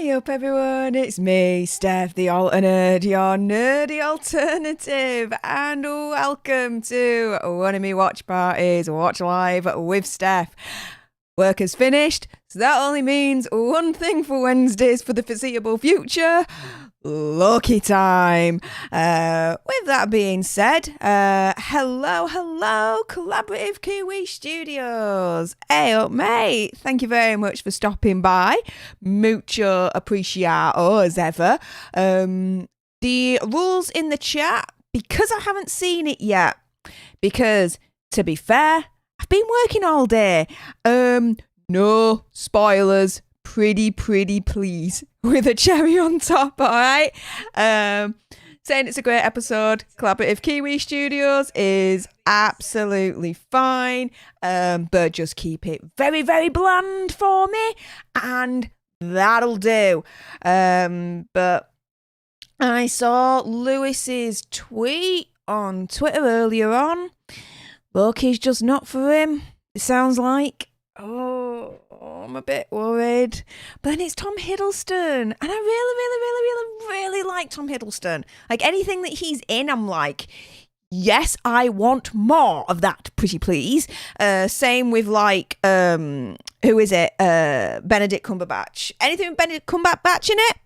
Hey up everyone, it's me, Stef the Alter Nerd, your nerdy alternative, and welcome to one of me watch parties, Watch Live with Stef. Work is finished, so that only means one thing for Wednesdays for the foreseeable future: LOKI time. With that being said, hello, Collaborative Kiwi Studios. Hey up, mate. Thank you very much for stopping by. Mucho appreciado as ever. The rules in the chat, because I haven't seen it yet, because to be fair, I've been working all day. No spoilers. Pretty please, with a cherry on top, all right? Saying it's a great episode. Collaborative Kiwi Studios is absolutely fine, but just keep it very bland for me, and that'll do. But I saw Lewis's tweet on Twitter earlier on. Loki's just not for him, it sounds like. Oh, I'm a bit worried. But then it's Tom Hiddleston, and I really like Tom Hiddleston. Like, anything that he's in, I'm like, yes, I want more of that, pretty please. Same with, like, who is it? Benedict Cumberbatch. Anything with Benedict Cumberbatch in it?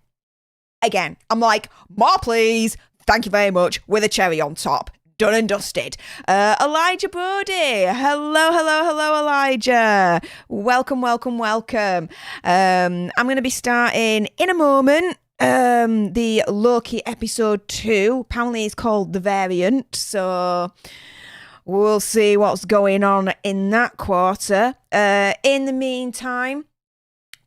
Again, I'm like, more please. Thank you very much, with a cherry on top. Done and dusted. Elijah Brody. Hello, Elijah. Welcome. I'm going to be starting in a moment. The Loki episode 2. Apparently it's called The Variant. So we'll see what's going on in that quarter. In the meantime,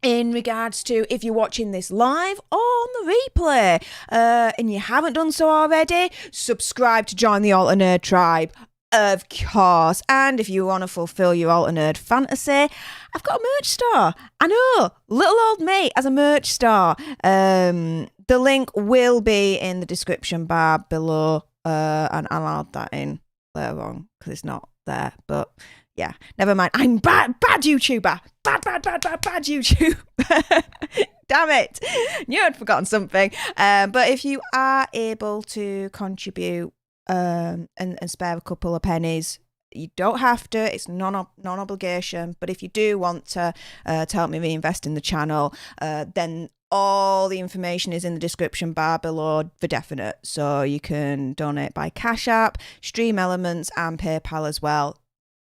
in regards to if you're watching this live or on the replay, and you haven't done so already, subscribe to join the Alter Nerd tribe, of course. And if you want to fulfill your Alter Nerd fantasy, I've got a merch store. I know, little old mate has a merch store. The link will be in the description bar below, and I'll add that in later on because it's not there, but yeah, never mind. I'm bad YouTuber. Bad YouTube. Damn it. Knew I'd forgotten something. But if you are able to contribute and spare a couple of pennies, you don't have to. It's non-obligation. But if you do want to help me reinvest in the channel, then all the information is in the description bar below for definite. So you can donate by Cash App, Stream Elements, and PayPal as well,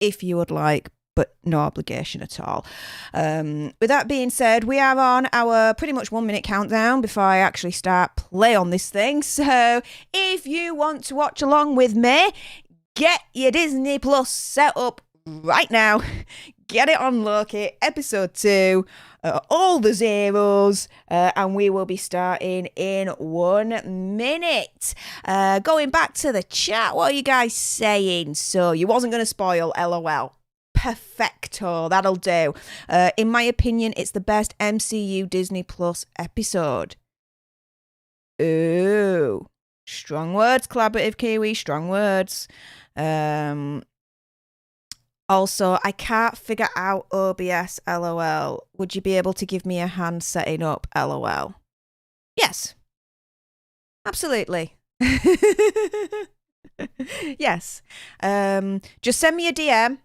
if you would like, but no obligation at all. With that being said, we are on our pretty much 1 minute countdown before I actually start play on this thing. So if you want to watch along with me, get your Disney Plus set up right now. Get it on Loki, episode 2, all the zeros, and we will be starting in 1 minute. Going back to the chat, what are you guys saying? So, you wasn't going to spoil, LOL. Perfecto, that'll do. In my opinion, it's the best MCU Disney Plus episode. Ooh, strong words, Collaborative Kiwi, strong words. Also, I can't figure out OBS, LOL. Would you be able to give me a hand setting up, LOL? Yes. Absolutely. Yes. Just send me a DM.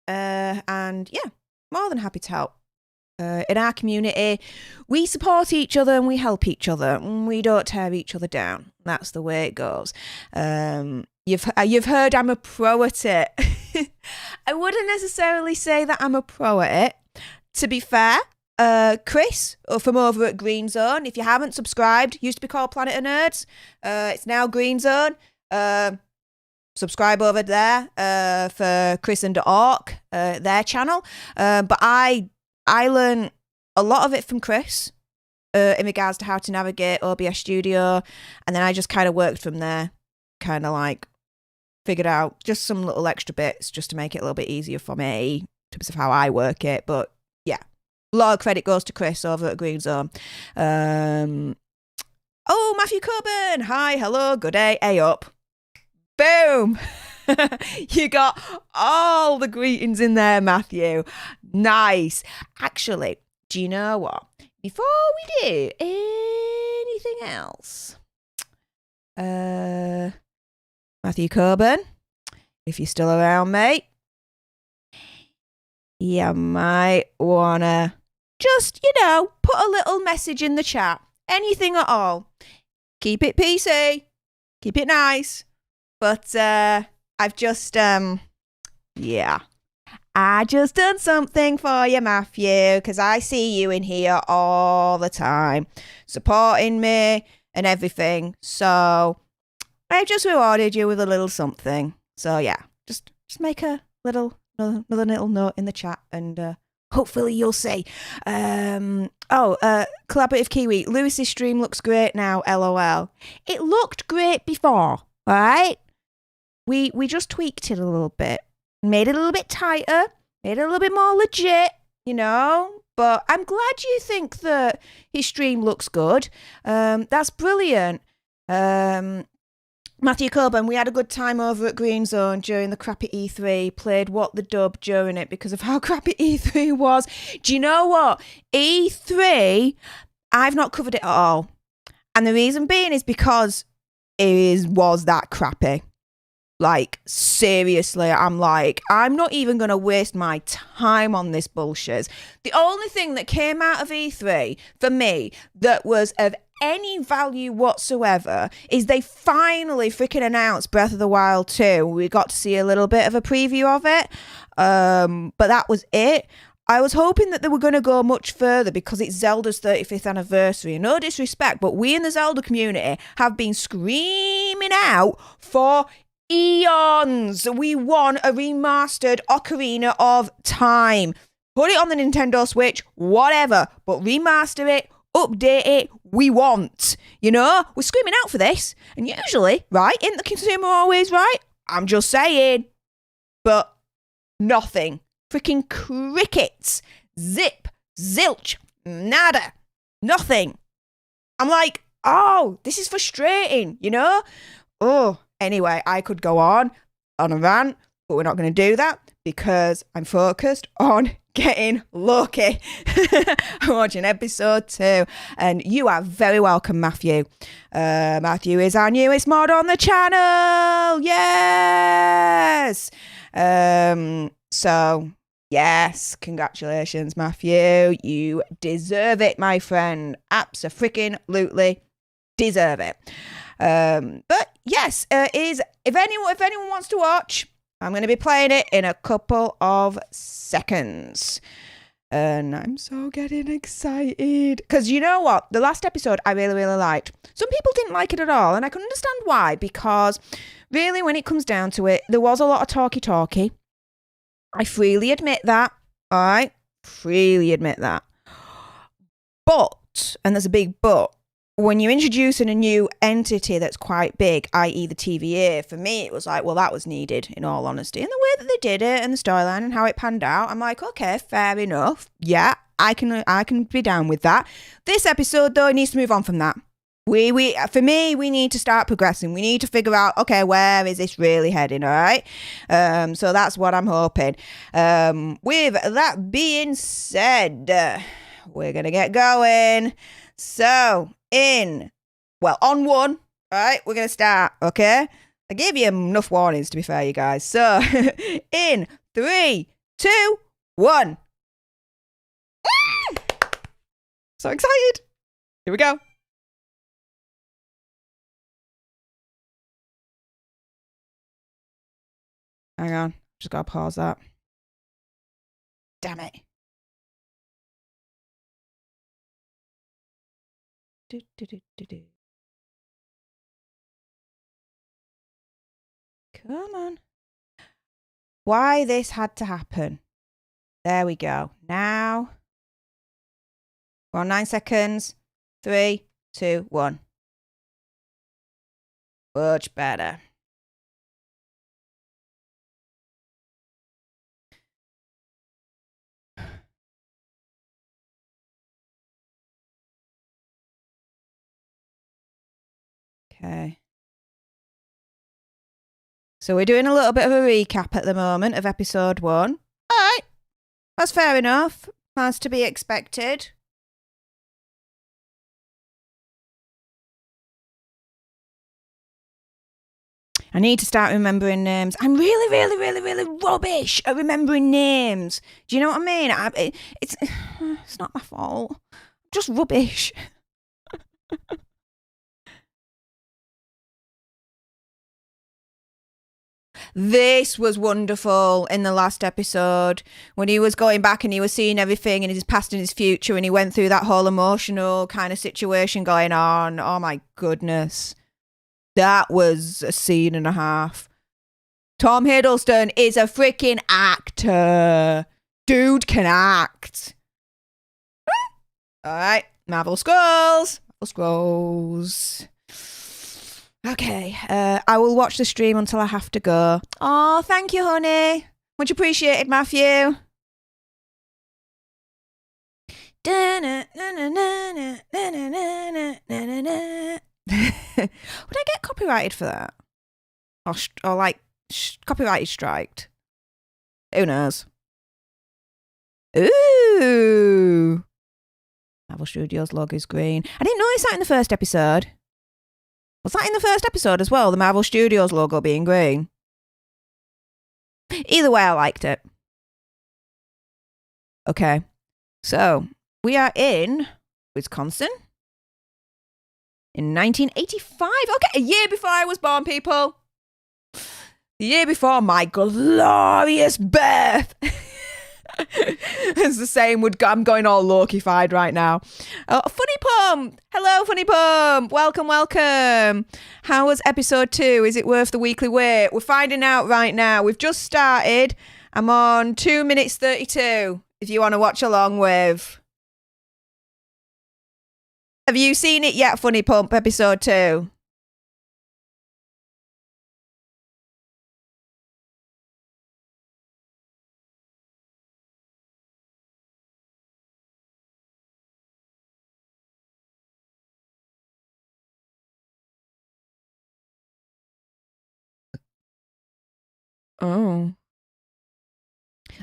And yeah, more than happy to help. In our community, we support each other and we help each other. We don't tear each other down. That's the way it goes. You've heard I'm a pro at it. I wouldn't necessarily say that I'm a pro at it. To be fair, Chris from over at Green Zone, if you haven't subscribed, used to be called Planet of Nerds. It's now Green Zone. Subscribe over there for Chris and Orc, their channel. But I learned a lot of it from Chris in regards to how to navigate OBS Studio, and then I just kind of worked from there, kind of like figured out just some little extra bits just to make it a little bit easier for me in terms of how I work it. But yeah, a lot of credit goes to Chris over at Green Zone. Oh, Matthew Coburn, hi, hello, good day, hey up. Boom. You got all the greetings in there, Matthew. Nice. Actually, do you know what? before we do anything else, Matthew Coburn, if you're still around, mate, you might wanna just, put a little message in the chat. Anything at all. Keep it PC. Keep it nice. But I've just, I just done something for you, Matthew, because I see you in here all the time, supporting me and everything. So I've just rewarded you with a little something. So yeah, just make a another little note in the chat, and hopefully you'll see. Collaborative Kiwi. Lewis's stream looks great now, LOL. It looked great before, alright? We just tweaked it a little bit. Made it a little bit tighter. Made it a little bit more legit, But I'm glad you think that his stream looks good. That's brilliant. Matthew Coburn, we had a good time over at Green Zone during the crappy E3, played What the Dub during it because of how crappy E3 was. Do you know what? E3, I've not covered it at all. And the reason being is because it was that crappy. Like, seriously, I'm not even going to waste my time on this bullshit. The only thing that came out of E3 for me that was of any value whatsoever is they finally freaking announced Breath of the Wild 2. We got to see a little bit of a preview of it, but that was it. I was hoping that they were going to go much further because it's Zelda's 35th anniversary. No disrespect, but we in the Zelda community have been screaming out for eons. We want a remastered Ocarina of Time. Put it on the Nintendo Switch, whatever, but remaster it, update it, we want. We're screaming out for this. And usually, right, isn't the consumer always right? I'm just saying. But nothing. Freaking crickets. Zip. Zilch. Nada. Nothing. I'm like, oh, this is frustrating, Oh, anyway, I could go on a rant, but we're not going to do that because I'm focused on getting Loki. I'm watching episode 2, and you are very welcome, Matthew. Matthew is our newest mod on the channel. Yes. So yes, congratulations, Matthew. You deserve it, my friend. Abso-freaking-lutely deserve it. But yes, if anyone wants to watch, I'm going to be playing it in a couple of seconds. And I'm so getting excited. Because you know what? The last episode I really, really liked. Some people didn't like it at all. And I can understand why. Because really, when it comes down to it, there was a lot of talky. I freely admit that. All right? Freely admit that. But, and there's a big but, when you're introducing a new entity that's quite big, i.e. the TVA, for me, it was like, well, that was needed, in all honesty. And the way that they did it and the storyline and how it panned out, I'm like, okay, fair enough. Yeah, I can be down with that. This episode, though, needs to move on from that. For me, we need to start progressing. We need to figure out, okay, where is this really heading, all right? So that's what I'm hoping. With that being said, we're going to get going. So, on one, right, we're going to start, okay? I gave you enough warnings, to be fair, you guys. So, in 3, 2, 1. So excited. Here we go. Hang on. Just got to pause that. Damn it. Do. Come on. Why this had to happen. There we go. Now. We're on 9 seconds. 3, 2, 1. Much better. Okay. So we're doing a little bit of a recap at the moment of episode 1. All right. That's fair enough. That's to be expected. I need to start remembering names. I'm really, really, really, really rubbish at remembering names. Do you know what I mean? It's not my fault. I'm just rubbish. This was wonderful in the last episode when he was going back and he was seeing everything in his past and his future, and he went through that whole emotional kind of situation going on. Oh my goodness. That was a scene and a half. Tom Hiddleston is a freaking actor. Dude can act. All right, Marvel Scrolls. Okay, I will watch the stream until I have to go. Oh, thank you, honey. Much appreciated, Matthew. Would I get copyrighted for that? Or like copyrighted striked? Who knows? Ooh. Marvel Studios logo is green. I didn't notice that in the first episode. Was that in the first episode as well? The Marvel Studios logo being green? Either way, I liked it. Okay. So, we are in Wisconsin in 1985. Okay, a year before I was born, people. The year before my glorious birth. It's the same. I'm going all Loki-fied right now. Funny Pump. Hello, Funny Pump. Welcome. How was episode 2? Is it worth the weekly wait? We're finding out right now. We've just started. I'm on 2 minutes 32. If you want to watch along with. Have you seen it yet, Funny Pump, episode 2? Oh.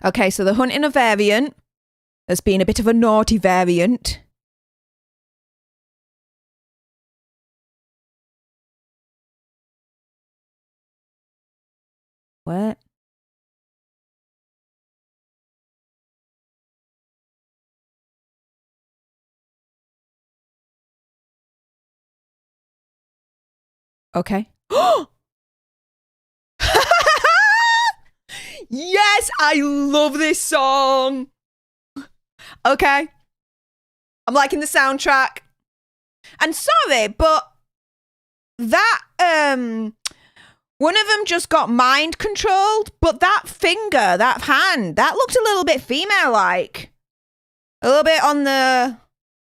Okay, so they're hunting a variant. There's been a bit of a naughty variant. What? Okay. Yes, I love this song. Okay. I'm liking the soundtrack. And sorry, but that one of them just got mind controlled, but that finger, that hand, that looked a little bit female like. A little bit on the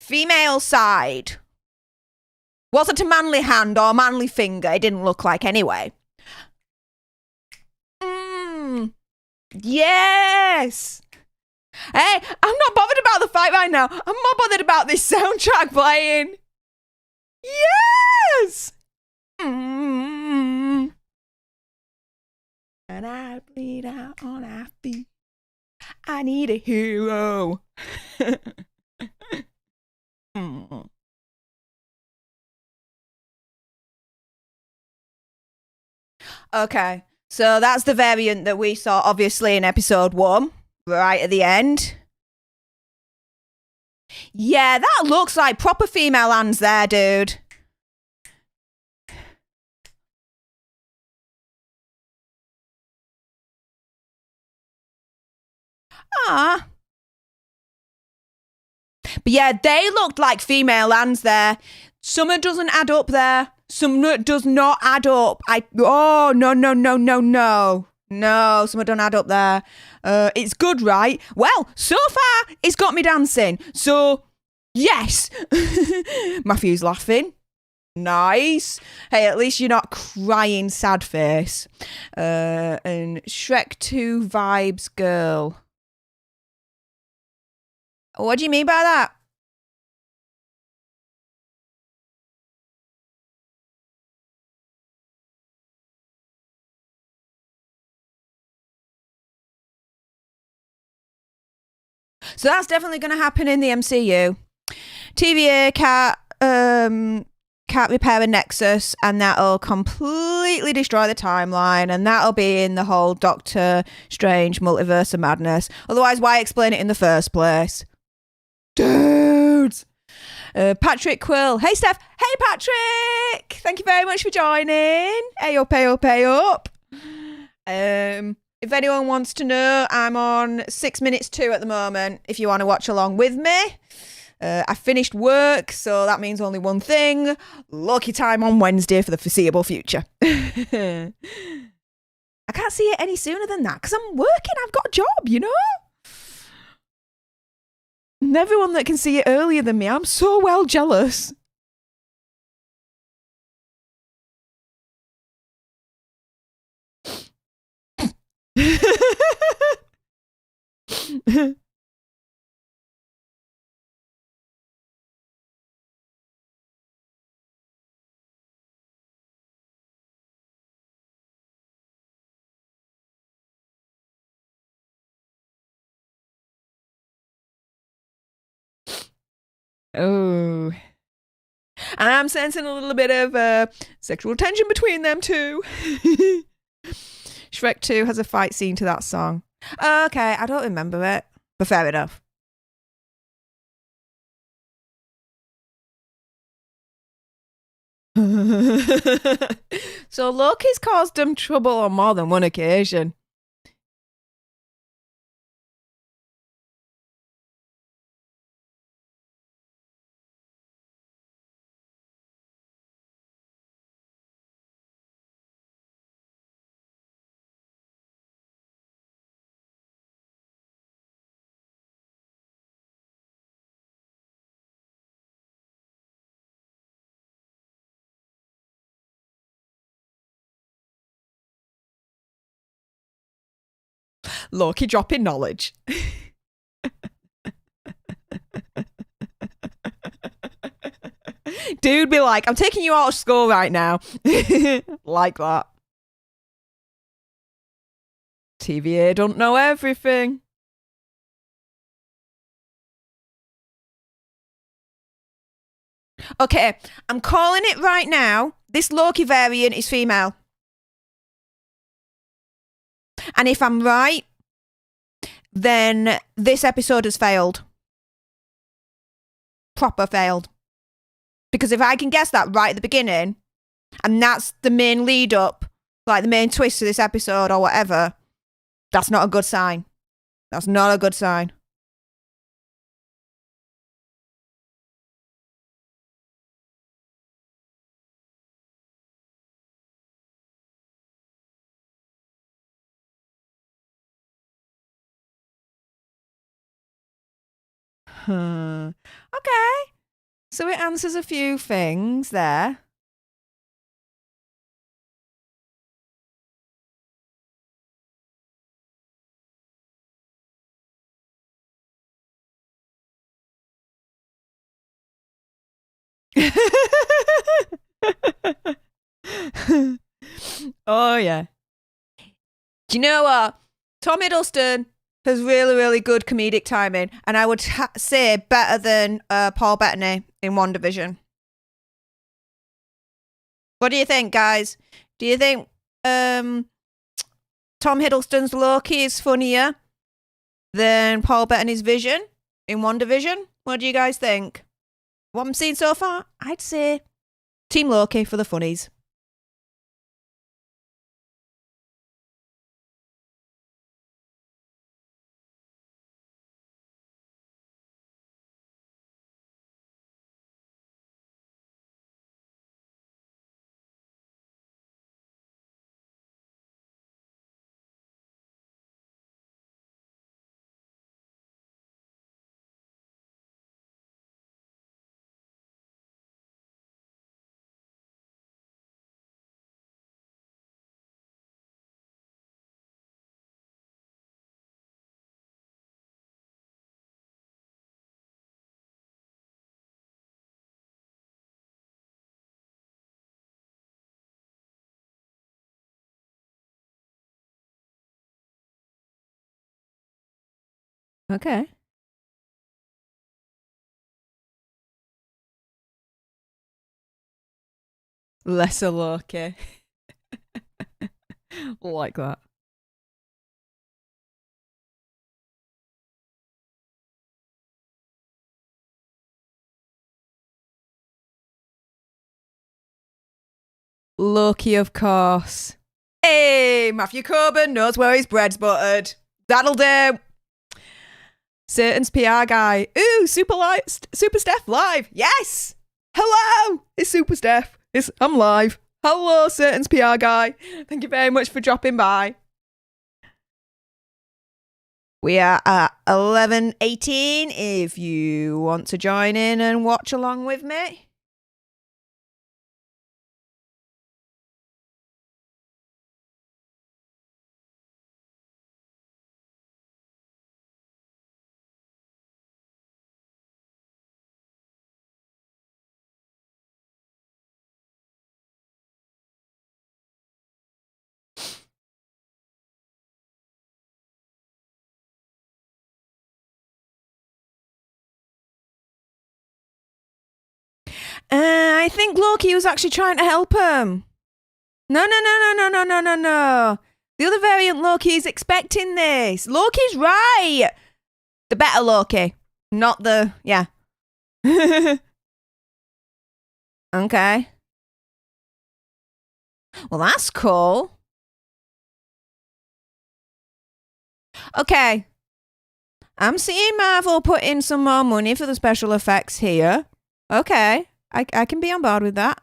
female side. Was it a manly hand or manly finger? It didn't look like anyway. Yes. Hey, I'm not bothered about the fight right now. I'm more bothered about this soundtrack playing. Yes. And I bleed out on our feet. I need a hero. Okay, so that's the variant that we saw, obviously, in episode 1, right at the end. Yeah, that looks like proper female hands there, dude. Ah. But yeah, they looked like female hands there. Summer doesn't add up there. Summer does not add up. No. No, Summer don't add up there. It's good, right? Well, so far, it's got me dancing. So, yes. Matthew's laughing. Nice. Hey, at least you're not crying sad face. And Shrek 2 vibes girl. What do you mean by that? So that's definitely going to happen in the MCU. TVA Cat can't repair a nexus, and that'll completely destroy the timeline, and that'll be in the whole Doctor Strange multiverse of madness. Otherwise, why explain it in the first place? Dudes! Patrick Quill. Hey, Steph. Hey, Patrick! Thank you very much for joining. Hey up, hey up, hey up. If anyone wants to know, I'm on 6 minutes 2 at the moment, if you want to watch along with me. I finished work, so that means only one thing. Loki time on Wednesday for the foreseeable future. I can't see it any sooner than that because I'm working. I've got a job, you know? And everyone that can see it earlier than me, I'm so well jealous. Oh. And I'm sensing a little bit of sexual tension between them two. Shrek 2 has a fight scene to that song. Okay, I don't remember it, but fair enough. So Loki's caused him trouble on more than one occasion. Loki dropping knowledge. Dude be like, I'm taking you out of school right now. Like that. TVA don't know everything. Okay, I'm calling it right now. This Loki variant is female. And if I'm right, then this episode has failed. Proper failed. Because if I can guess that right at the beginning, and that's the main lead up, like the main twist to this episode or whatever, that's not a good sign. That's not a good sign. Okay. So it answers a few things there. Oh, yeah. Do you know what? Tom Hiddleston has really, really good comedic timing, and I would say better than Paul Bettany in WandaVision. What do you think, guys? Do you think Tom Hiddleston's Loki is funnier than Paul Bettany's Vision in WandaVision? What do you guys think? What I'm seeing so far, I'd say Team Loki for the funnies. Okay. Lesser Loki. Like that. Loki, of course. Hey, Matthew Coburn knows where his bread's buttered. That'll do. Satan's PR guy. Ooh, Super Stef live. Yes. Hello. It's Super Stef. I'm live. Hello, Satan's PR guy. Thank you very much for dropping by. We are at 11:18 if you want to join in and watch along with me. I think Loki was actually trying to help him. No. The other variant Loki is expecting this. Loki's right. The better Loki. Not the, yeah. Okay. Well, that's cool. Okay. I'm seeing Marvel put in some more money for the special effects here. Okay. I can be on board with that.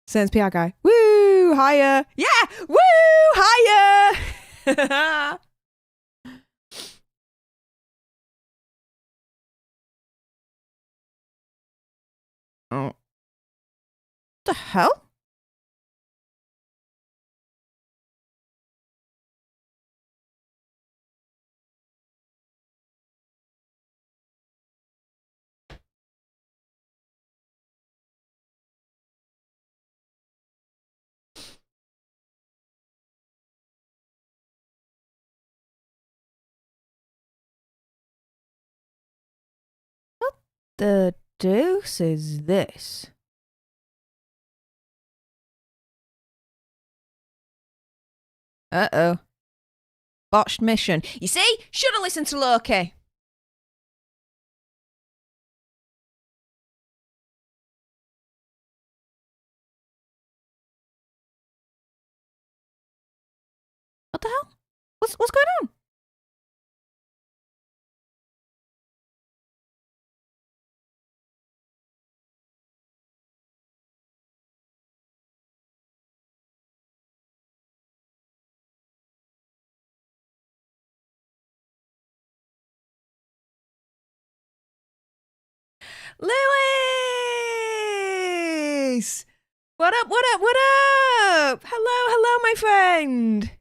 Sends PR guy. Woo! Higher. Yeah! Woo! Higher! Oh. What the hell? What the deuce is this? Uh-oh. Botched mission. You see? Should have listened to Loki. What the hell? What's going on? Lewis! What up? Hello, my friend.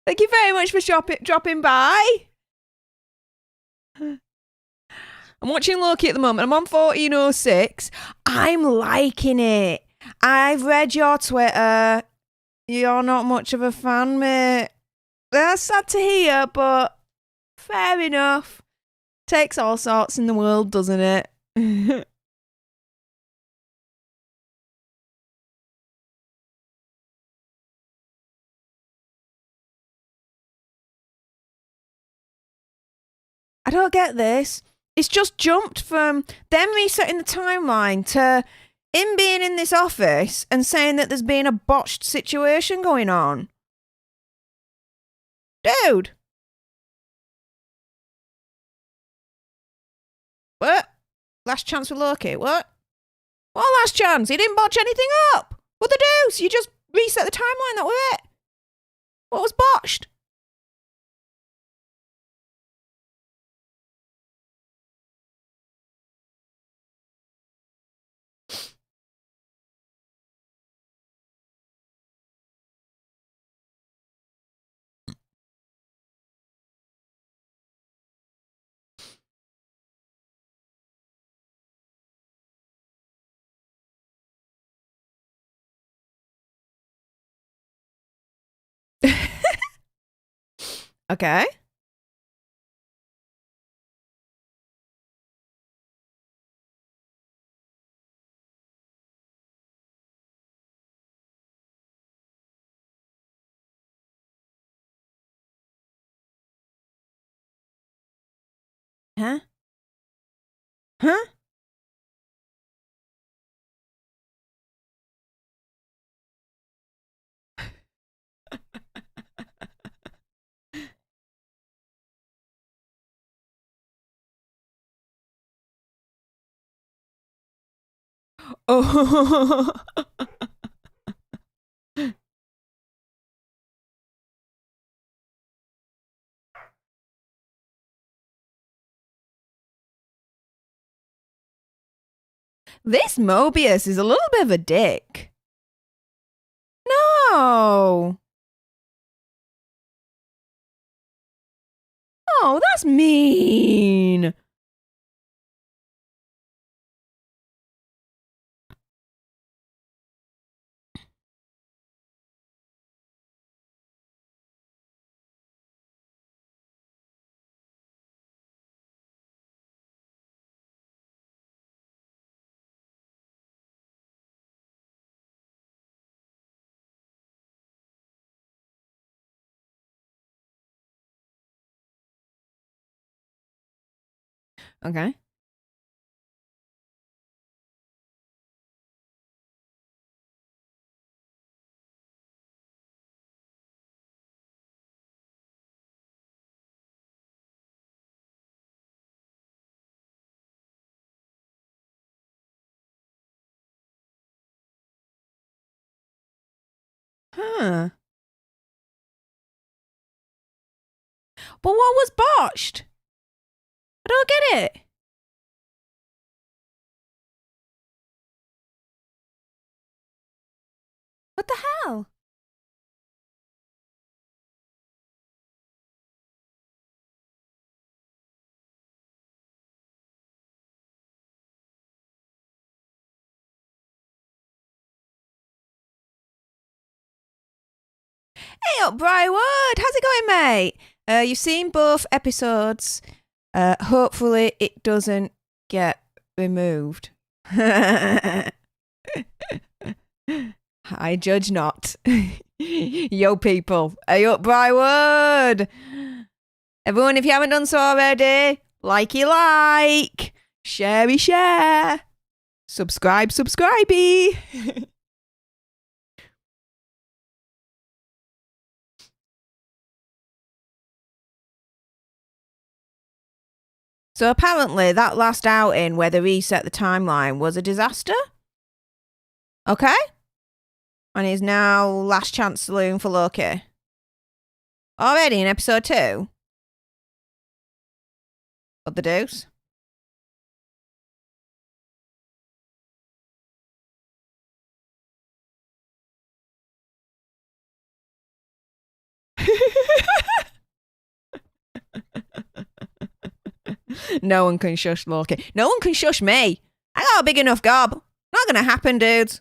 Thank you very much for dropping by. I'm watching Loki at the moment. I'm on 1406. I'm liking it. I've read your Twitter. You're not much of a fan, mate. That's sad to hear, but fair enough. Takes all sorts in the world, doesn't it? I don't get this. It's just jumped from them resetting the timeline to him being in this office and saying that there's been a botched situation going on. Dude. What? Last chance with Loki. What? What last chance? He didn't botch anything up. What the deuce? You just reset the timeline, that was it. What was botched? Okay. Huh? Huh? Oh. This Mobius is a little bit of a dick. No. Oh, that's mean. Okay. Huh. But what was botched? I don't get it. What the hell? Hey up, Briarwood. How's it going, mate? You've seen both episodes. Hopefully it doesn't get removed. I judge not. Yo, people. Hey up, Briarwood. Everyone, if you haven't done so already, likey like, sharey share, subscribey. So apparently that last outing where they reset the timeline was a disaster. Okay. And he's now last chance saloon for Loki. Already in episode 2? What the deuce? No one can shush Loki. No one can shush me. I got a big enough gob. Not gonna happen, dudes.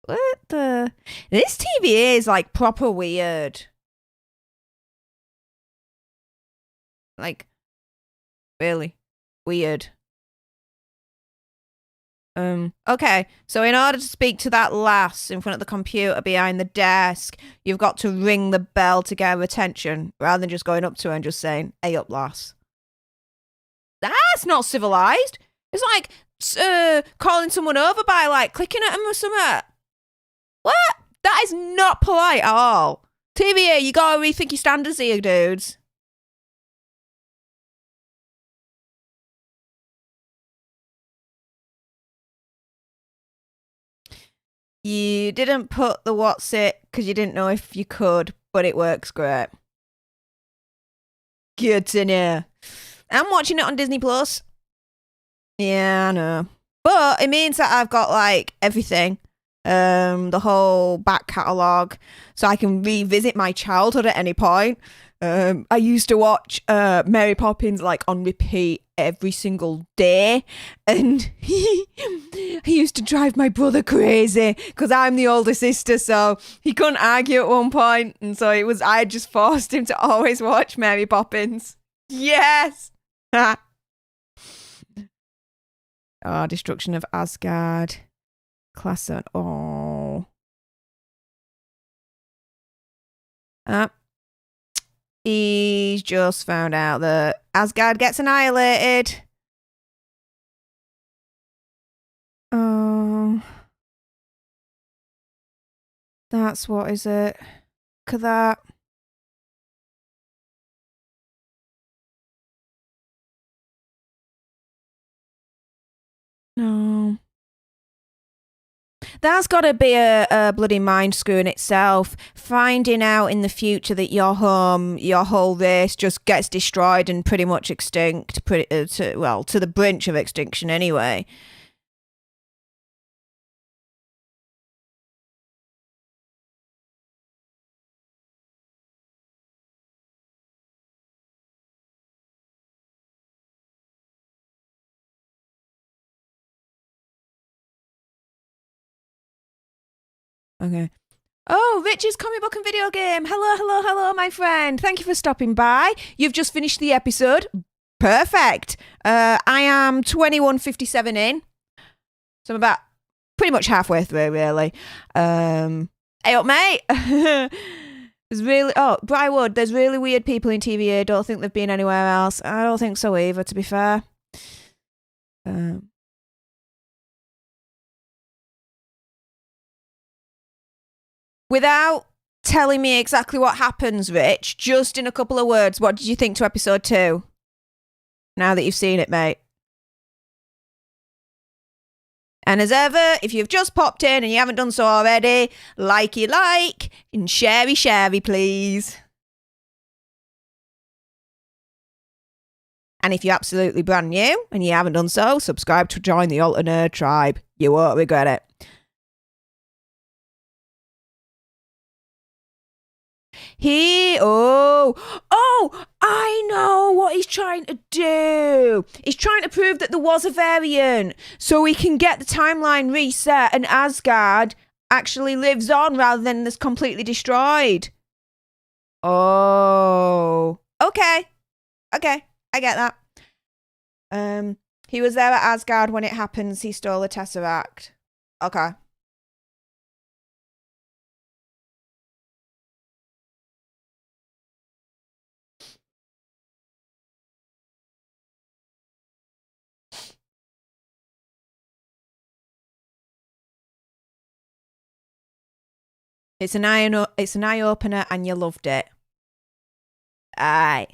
What the? This TV is like proper weird. Like, really weird. Okay, so in order to speak to that lass in front of the computer behind the desk, you've got to ring the bell to get her attention rather than just going up to her and just saying, "Hey up, lass." That's not civilized. It's like calling someone over by like clicking at them or something. What? That is not polite at all. TVA, you gotta rethink your standards here, dudes. You didn't put the what's it because you didn't know if you could, but it works great. Good to know. I'm watching it on Disney Plus. Yeah, I know. But it means that I've got like everything. The whole back catalogue. So I can revisit my childhood at any point. I used to watch Mary Poppins like on repeat every single day, and he used to drive my brother crazy because I'm the older sister, so he couldn't argue at one point, and so I just forced him to always watch Mary Poppins. Yes. Oh, destruction of Asgard. Class. Oh. He's just found out that Asgard gets annihilated. Oh. That's what is it? Look at that. No. That's got to be a bloody mind screw in itself. Finding out in the future that your home, your whole race just gets destroyed and pretty much extinct, to the brink of extinction anyway. Okay. Oh, Rich's comic book and video game. Hello, my friend. Thank you for stopping by. You've just finished the episode. Perfect. I am 21:57 in. So I'm about pretty much halfway through, really. Hey up, mate. Briarwood, there's really weird people in TVA. Don't think they've been anywhere else. I don't think so either, to be fair. Without telling me exactly what happens, Rich, just in a couple of words, what did you think to episode 2? Now that you've seen it, mate. And as ever, if you've just popped in and you haven't done so already, likey like and sharey, please. And if you're absolutely brand new and you haven't done so, subscribe to join the Alter Nerd tribe. You won't regret it. I know what he's trying to do. He's trying to prove that there was a variant so he can get the timeline reset and Asgard actually lives on rather than is completely destroyed. Oh. Okay. I get that. He was there at Asgard when it happens. He stole the Tesseract. Okay. It's an eye opener, and you loved it. Aye.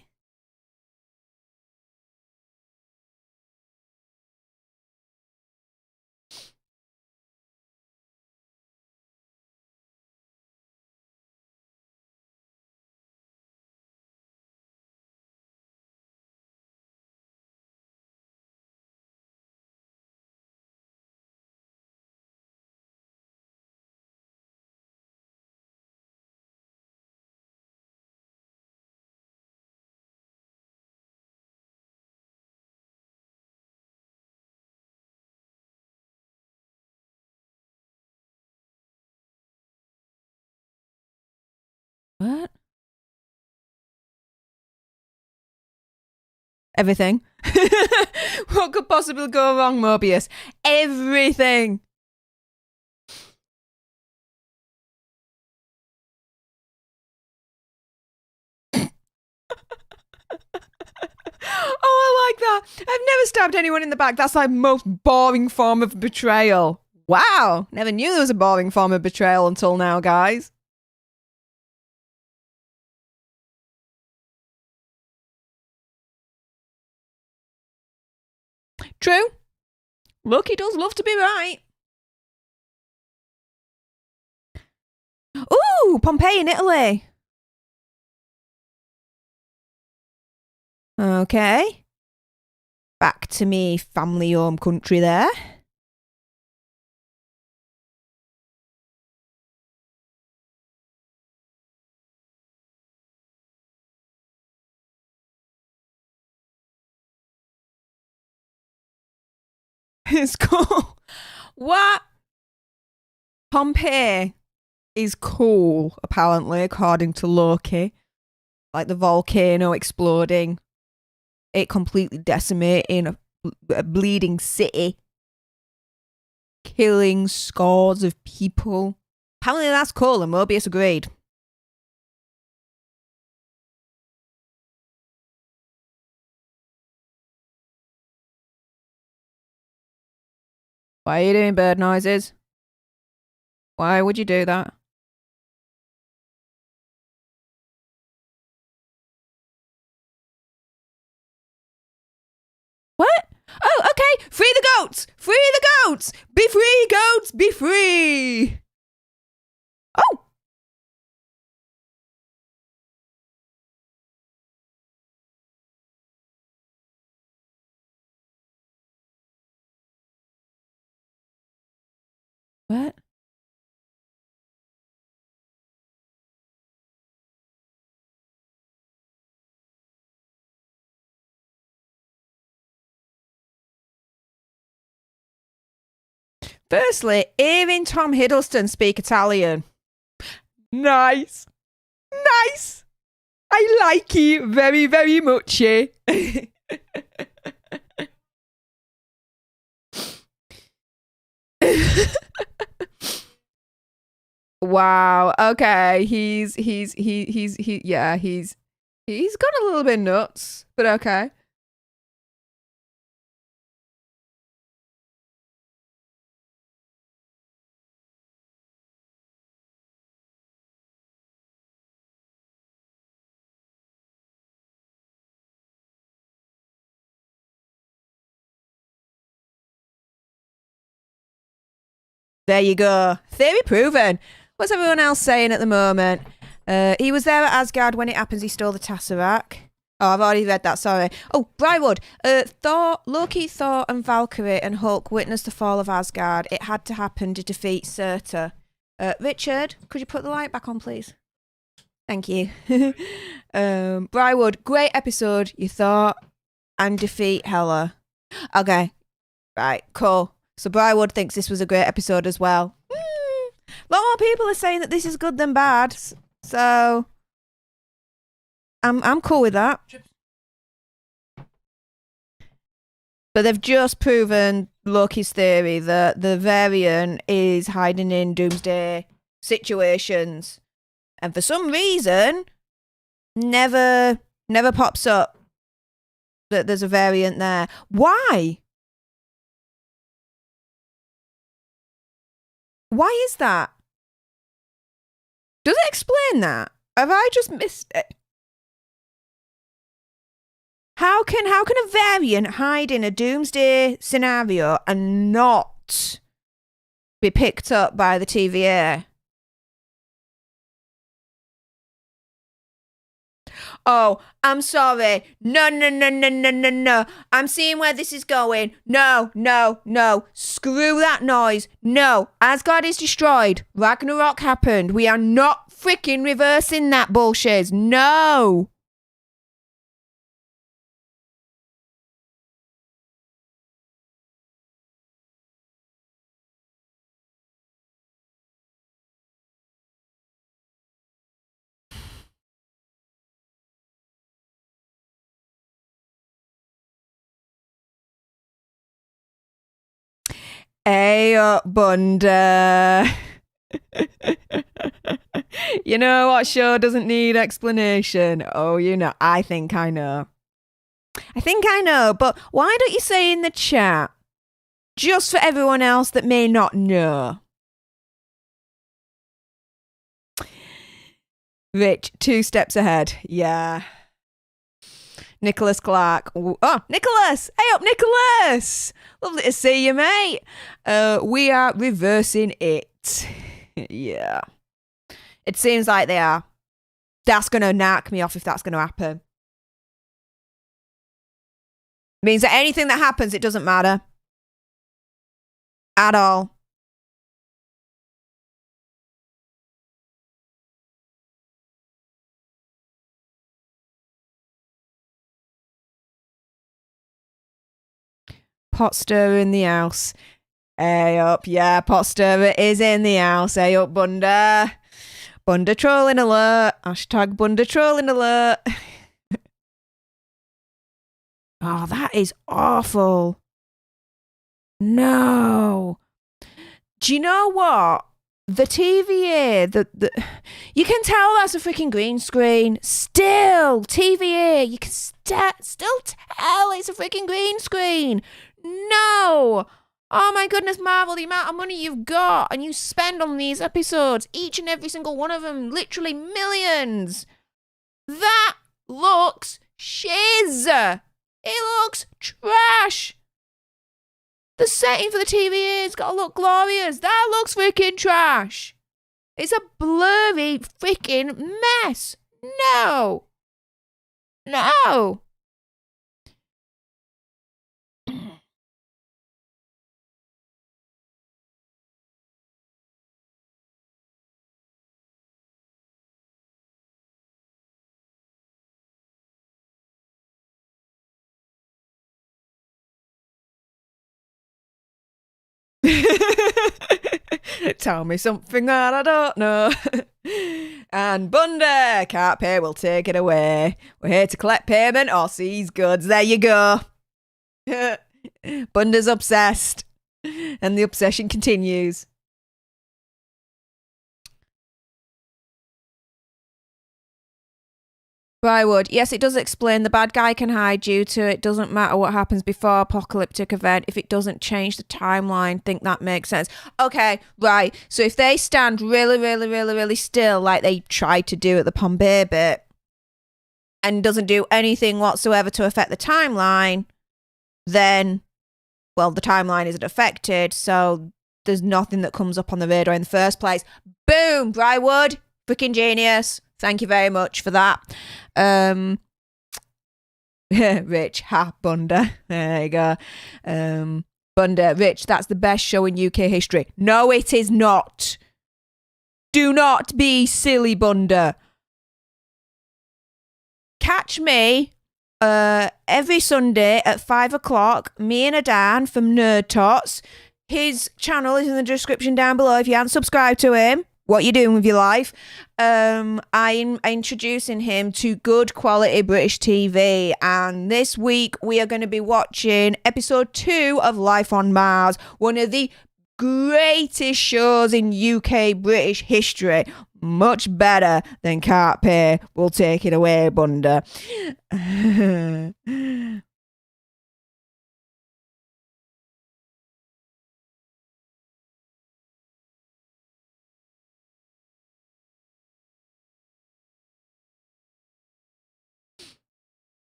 What? Everything. What could possibly go wrong, Mobius? Everything. Oh, I like that. I've never stabbed anyone in the back. That's like most boring form of betrayal. Wow. Never knew there was a boring form of betrayal until now, guys. True. Loki does love to be right. Ooh, Pompeii in Italy. Okay. Back to me family home country there. It's cool. What? Pompeii is cool, apparently, according to Loki. Like the volcano exploding, it completely decimating a bleeding city, killing scores of people. Apparently that's cool, and Mobius agreed. Why are you doing bird noises? Why would you do that? What? Oh, okay. Free the goats! Free the goats! Be free, goats! Be free! Oh! What? Firstly, hearing Tom Hiddleston speak Italian. Nice. Nice. I like it very, very much. Wow. Okay. He's gone a little bit nuts, but okay. There you go. Theory proven. What's everyone else saying at the moment? He was there at Asgard when it happens. He stole the Tesseract. Oh, I've already read that. Sorry. Oh, Briarwood. Loki, Thor, and Valkyrie and Hulk witnessed the fall of Asgard. It had to happen to defeat Surtur. Richard, could you put the light back on, please? Thank you. Briarwood, great episode. You thought and defeat Hela. Okay. Right. Cool. So Briarwood thinks this was a great episode as well. A lot more people are saying that this is good than bad. So I'm cool with that. But they've just proven Loki's theory that the variant is hiding in doomsday situations. And for some reason, never pops up that there's a variant there. Why? Why is that? Does it explain that? Have I just missed it? How can a variant hide in a doomsday scenario and not be picked up by the TVA? Oh, I'm sorry. No. I'm seeing where this is going. No. Screw that noise. No. Asgard is destroyed. Ragnarok happened. We are not freaking reversing that bullshit. No. Hey up, Bunda. You know what show doesn't need explanation? Oh, you know, I think I know. But why don't you say in the chat? Just for everyone else that may not know. Rich, 2 steps ahead. Yeah. Nicholas Clark. Oh, Nicholas! Hey up, Nicholas! Lovely to see you, mate. We are reversing it. Yeah. It seems like they are. That's going to knock me off if that's going to happen. Means that anything that happens, it doesn't matter. At all. Pot stirrer in the house. Hey up, yeah, pot stirrer is in the house. Hey up, Bunda. Bunda trolling alert. Hashtag Bunda trolling alert. Oh, that is awful. No. Do you know what? The TVA, you can tell that's a freaking green screen. Still, TVA, you can still tell it's a freaking green screen. No. Oh my goodness, Marvel, the amount of money you've got and you spend on these episodes, each and every single one of them, literally millions. That looks shiz. It looks trash. The setting for the TVA's got to look glorious. That looks freaking trash. It's a blurry freaking mess. No. No. Tell me something that I don't know. And Bunda, can't pay, we'll take it away. We're here to collect payment or seize goods. There you go. Bunda's obsessed. And the obsession continues. Briarwood, yes, it does explain the bad guy can hide due to it doesn't matter what happens before apocalyptic event if it doesn't change the timeline. Think that makes sense. Okay, right. So if they stand really still like they tried to do at the Pompeii bit and doesn't do anything whatsoever to affect the timeline, then, well, the timeline isn't affected, so there's nothing that comes up on the radar in the first place. Boom, Briarwood, freaking genius. Thank you very much for that. Rich, Bunda. There you go. Bunda, Rich, that's the best show in UK history. No, it is not. Do not be silly, Bunda. Catch me every Sunday at 5 o'clock, me and Adan from Nerd Tots. His channel is in the description down below if you haven't subscribed to him. What you doing with your life? I'm introducing him to good quality British TV, and this week we are going to be watching episode 2 of Life on Mars, one of the greatest shows in UK British history. Much better than Can't Pay. We'll take it away, Bunda.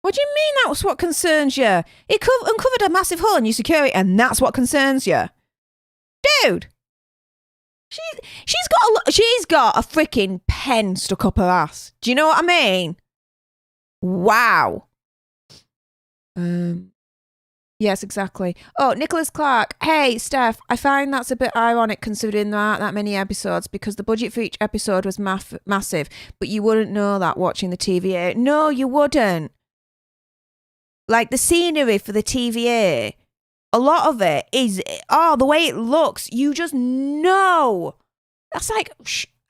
What do you mean that's what concerns you? It uncovered a massive hole in your security and that's what concerns you? Dude! She's got a freaking pen stuck up her ass. Do you know what I mean? Wow. Yes, exactly. Oh, Nicholas Clark. Hey, Steph, I find that's a bit ironic considering there aren't that many episodes because the budget for each episode was massive, but you wouldn't know that watching the TVA. No, you wouldn't. Like the scenery for the TVA, a lot of it is, the way it looks, you just know. That's like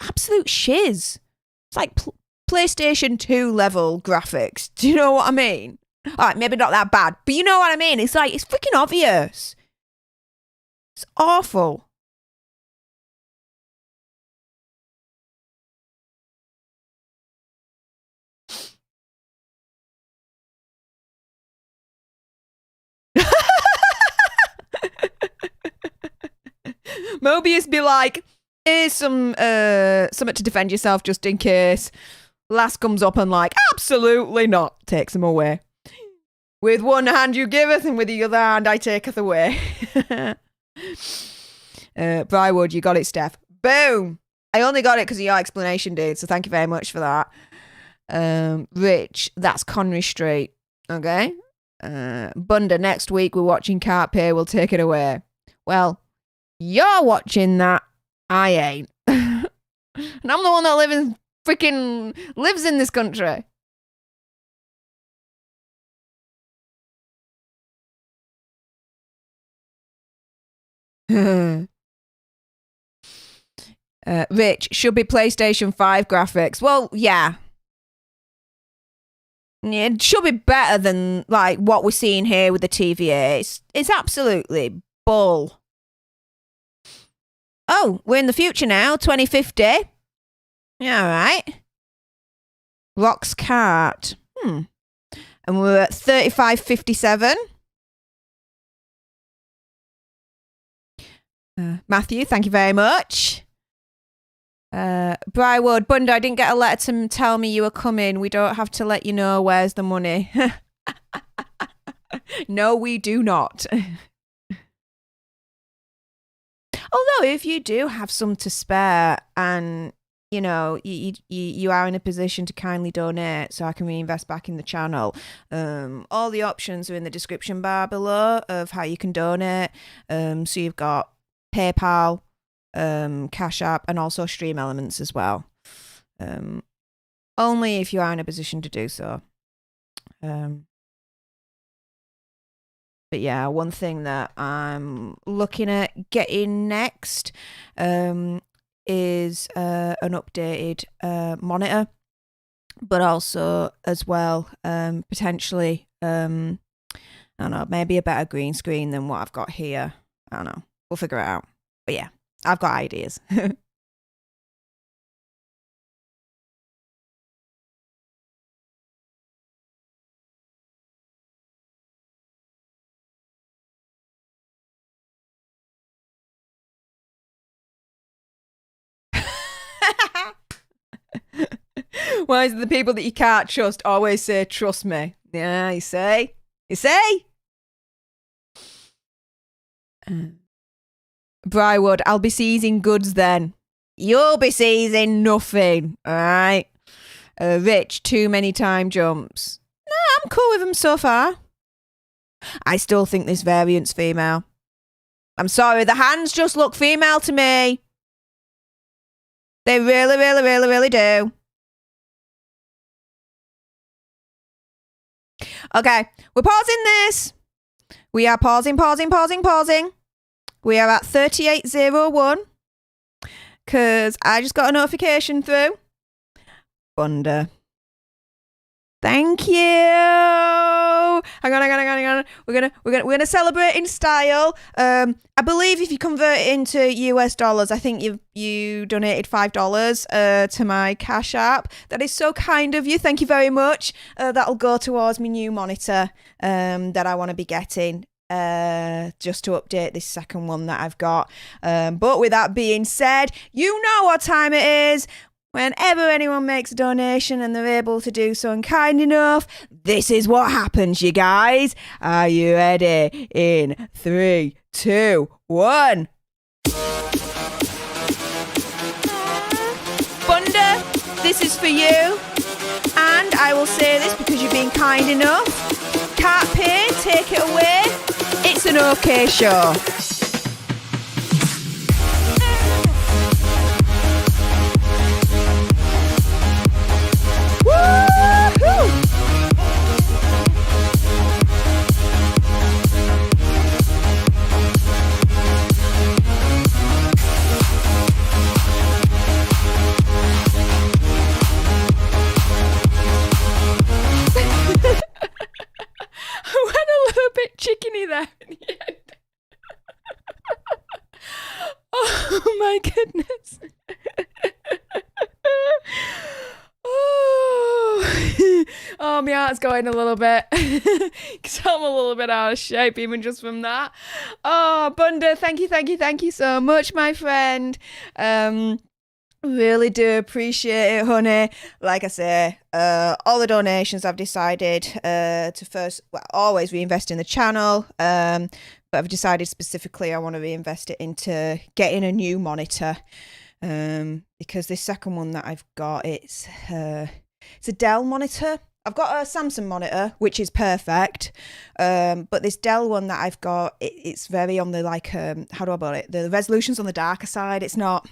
absolute shiz. It's like PlayStation 2 level graphics. Do you know what I mean? All right, maybe not that bad, but you know what I mean? It's like, it's freaking obvious. It's awful. Mobius be like, here's something to defend yourself just in case. Lass comes up and like, absolutely not. Takes him away. With one hand you giveth, and with the other hand I taketh away. Briarwood, you got it, Steph. Boom! I only got it because of your explanation, dude, so thank you very much for that. Rich, that's Connery Street. Okay? Bunda, next week we're watching Can't Pay, we'll take it away. Well, you're watching that. I ain't. And I'm the one that lives in this country. Rich, should be PlayStation 5 graphics. Well, yeah. It should be better than like what we're seeing here with the TVA. It's absolutely bull. Oh, we're in the future now, 2050. Yeah, all right. Rock's cart. And we're at 3557. Matthew, thank you very much. Briarwood, Bunda, I didn't get a letter to tell me you were coming. We don't have to let you know. Where's the money? No, we do not. Although if you do have some to spare and, you know, you are in a position to kindly donate so I can reinvest back in the channel, all the options are in the description bar below of how you can donate. So you've got PayPal, Cash App, and also Stream Elements as well. Only if you are in a position to do so. But yeah, one thing that I'm looking at getting next is an updated monitor, but also as well potentially I don't know, maybe a better green screen than what I've got here. I don't know, we'll figure it out. But yeah, I've got ideas. Why is it the people that you can't trust always say, trust me? Yeah, you say? You say? Briarwood, I'll be seizing goods then. You'll be seizing nothing, alright? Rich, too many time jumps. No, I'm cool with them so far. I still think this variant's female. I'm sorry, the hands just look female to me. They really, really, really, really do. Okay, we're pausing this. We are pausing. We are at 3801 because I just got a notification through. Bunda. Thank you. Hang on. We're gonna celebrate in style. I believe if you convert it into US dollars, I think you donated $5 to my Cash App. That is so kind of you. Thank you very much. That'll go towards my new monitor that I want to be getting. Just to update this second one that I've got. But with that being said, you know what time it is. Whenever anyone makes a donation and they're able to do so and kind enough, this is what happens, you guys. Are you ready? In 3, 2, 1. Bunda, this is for you. And I will say this because you've been kind enough. Can't pay, take it away. It's an okay show. Chickeny there in the end. Oh my goodness. Oh, my heart's going a little bit because I'm a little bit out of shape even just from that. Oh, Bunda, thank you so much, my friend. Really do appreciate it, honey. Like I say, all the donations I've decided always reinvest in the channel. But I've decided specifically I want to reinvest it into getting a new monitor. Because this second one that I've got, it's a Dell monitor. I've got a Samsung monitor, which is perfect. But this Dell one that I've got, it's very on the how do I put it? The resolution's on the darker side. It's not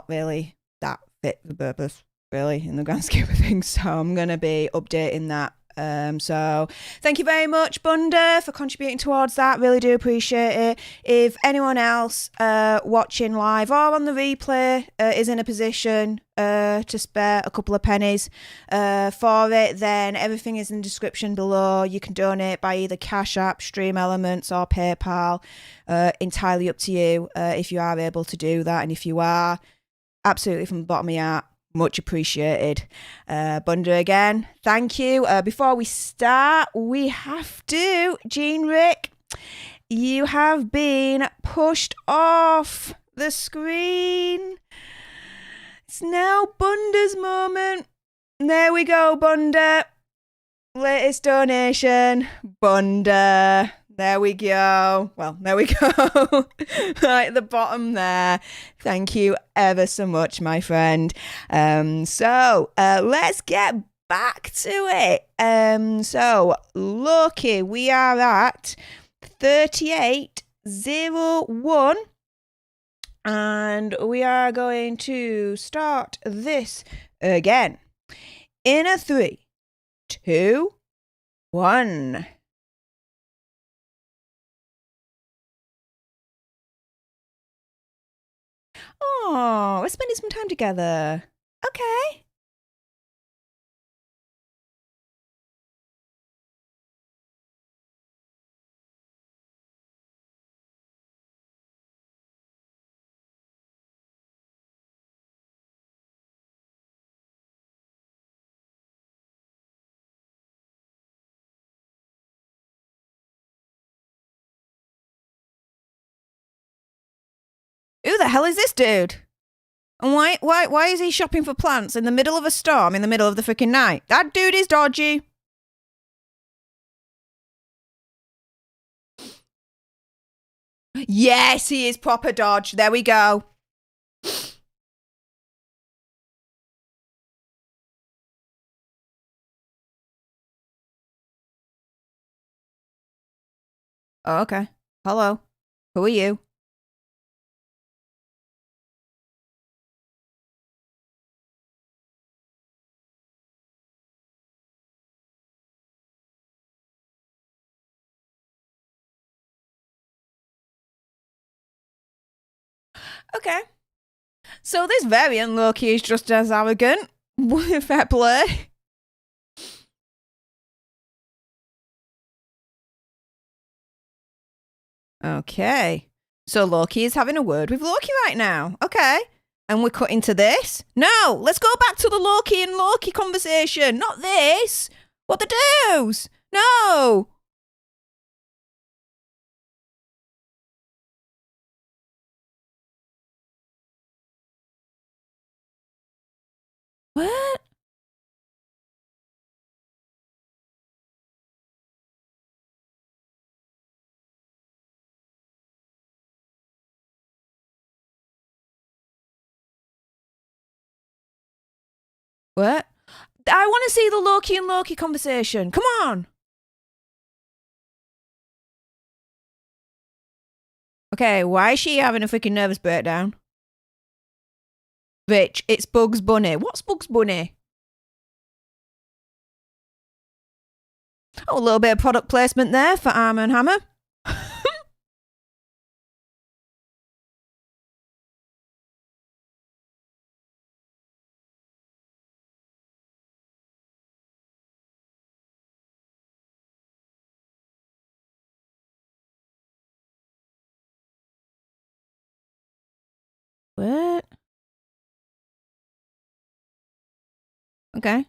really that fit for purpose, really, in the grand scheme of things. So I'm going to be updating that. So thank you very much, Bunda, for contributing towards that. Really do appreciate it. If anyone else watching live or on the replay is in a position to spare a couple of pennies for it, then everything is in the description below. You can donate by either Cash App, Stream Elements, or PayPal. Entirely up to you if you are able to do that. And if you are, absolutely from the bottom of your heart, much appreciated. Bunda, again, thank you. Before we start, we have to, Jean Rick, you have been pushed off the screen. It's now Bunda's moment. There we go, Bunda. Latest donation, Bunda. There we go. Well, there we go. Right at the bottom there. Thank you ever so much, my friend. So let's get back to it. So Loki, we are at 3801. And we are going to start this again. In a 3, 2, 1. Oh, we're spending some time together. Okay. Who the hell is this dude? And why is he shopping for plants in the middle of a storm in the middle of the freaking night? That dude is dodgy. Yes, he is proper dodge. There we go. Oh, okay. Hello. Who are you? Okay. So this variant Loki is just as arrogant. Fair play. Okay. So Loki is having a word with Loki right now. Okay. And we're cutting to this? No, let's go back to the Loki and Loki conversation. Not this. What the deuce? No. What? What? I want to see the Loki and Loki conversation. Come on. Okay, why is she having a freaking nervous breakdown? Rich, it's Bugs Bunny. What's Bugs Bunny? Oh, a little bit of product placement there for Arm & Hammer. What? Okay.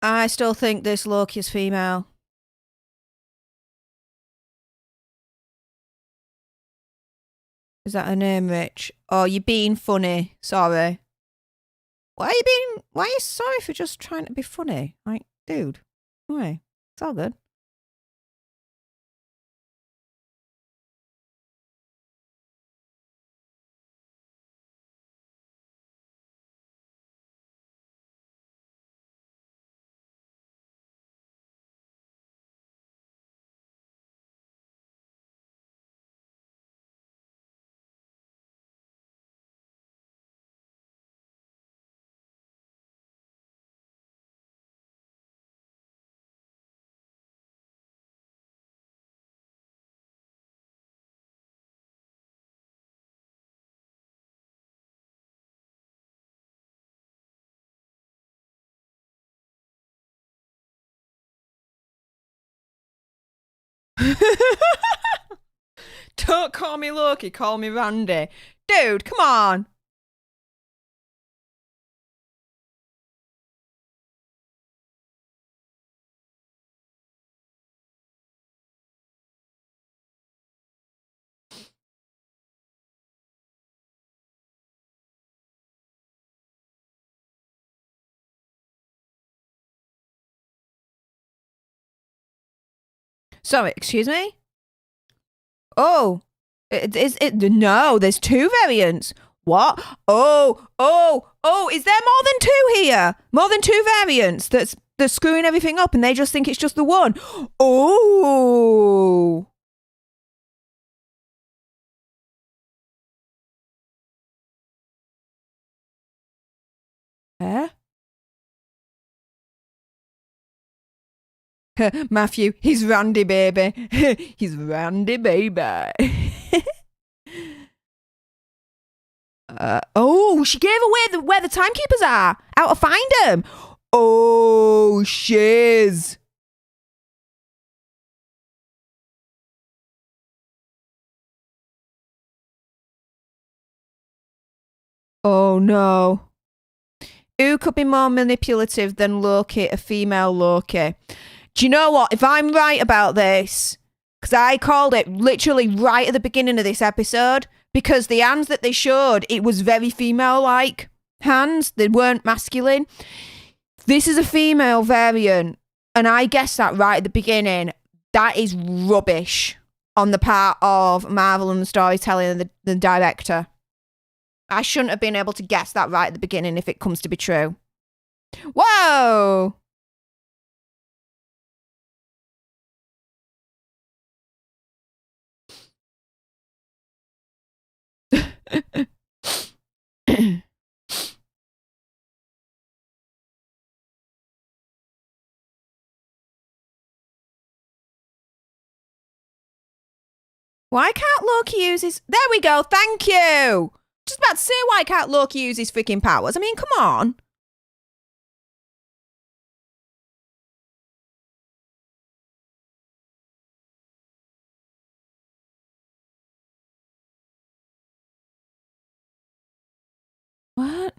I still think this Loki is female. Is that her name, Rich? Oh, you're being funny. Sorry. Why are you sorry for just trying to be funny? Like, dude. Why? It's all good. Don't call me Loki, call me Randy. Dude, come on. Sorry, excuse me? Oh, no, there's two variants. What? Oh, is there more than two here? More than two variants that's screwing everything up and they just think it's just the one. Oh. Eh? Matthew, he's Randy, baby. He's Randy, baby. She gave away where the timekeepers are. How to find them. Oh, shiz. Oh, no. Who could be more manipulative than Loki, a female Loki? Do you know what? If I'm right about this, because I called it literally right at the beginning of this episode, because the hands that they showed, it was very female-like hands. They weren't masculine. This is a female variant, and I guessed that right at the beginning. That is rubbish on the part of Marvel and the storytelling and the director. I shouldn't have been able to guess that right at the beginning if it comes to be true. Whoa! Why can't Loki use his... There we go, thank you! Just about to say, why can't Loki use his freaking powers? I mean, come on. What?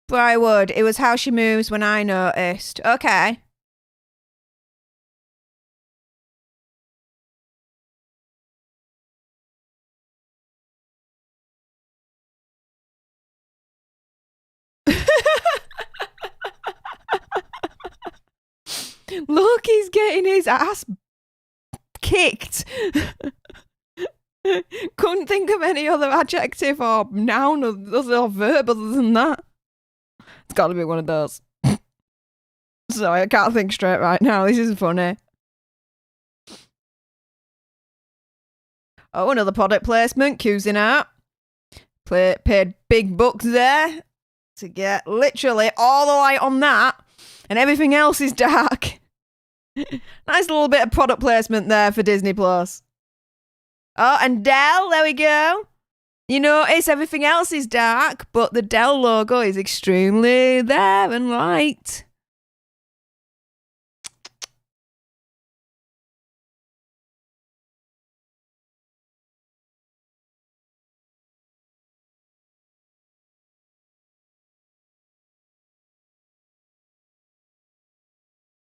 Briarwood, it was how she moves when I noticed. Okay. Loki's getting his ass kicked. Couldn't think of any other adjective or noun or verb other than that. It's got to be one of those. Sorry, I can't think straight right now. This is funny. Oh, another product placement. Cuisine out. Paid big bucks there to get literally all the light on that, and everything else is dark. Nice little bit of product placement there for Disney Plus. Oh, and Dell, there we go. You notice everything else is dark, but the Dell logo is extremely there and light.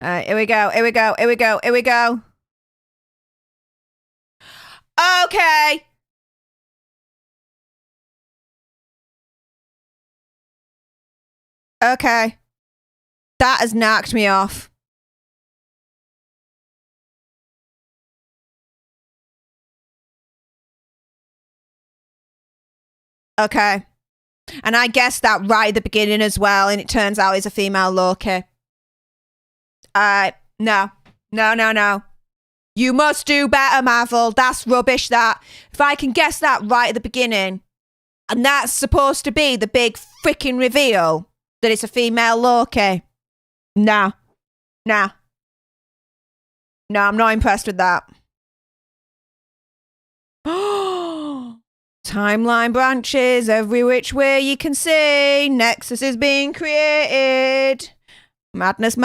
All right, here we go. Okay. Okay. That has knocked me off. Okay. And I guessed that right at the beginning as well, and it turns out it's a female Loki. No. You must do better, Marvel. That's rubbish, that. If I can guess that right at the beginning, and that's supposed to be the big freaking reveal that it's a female Loki. No, I'm not impressed with that. Timeline branches every which way you can see. Nexus is being created. Madness.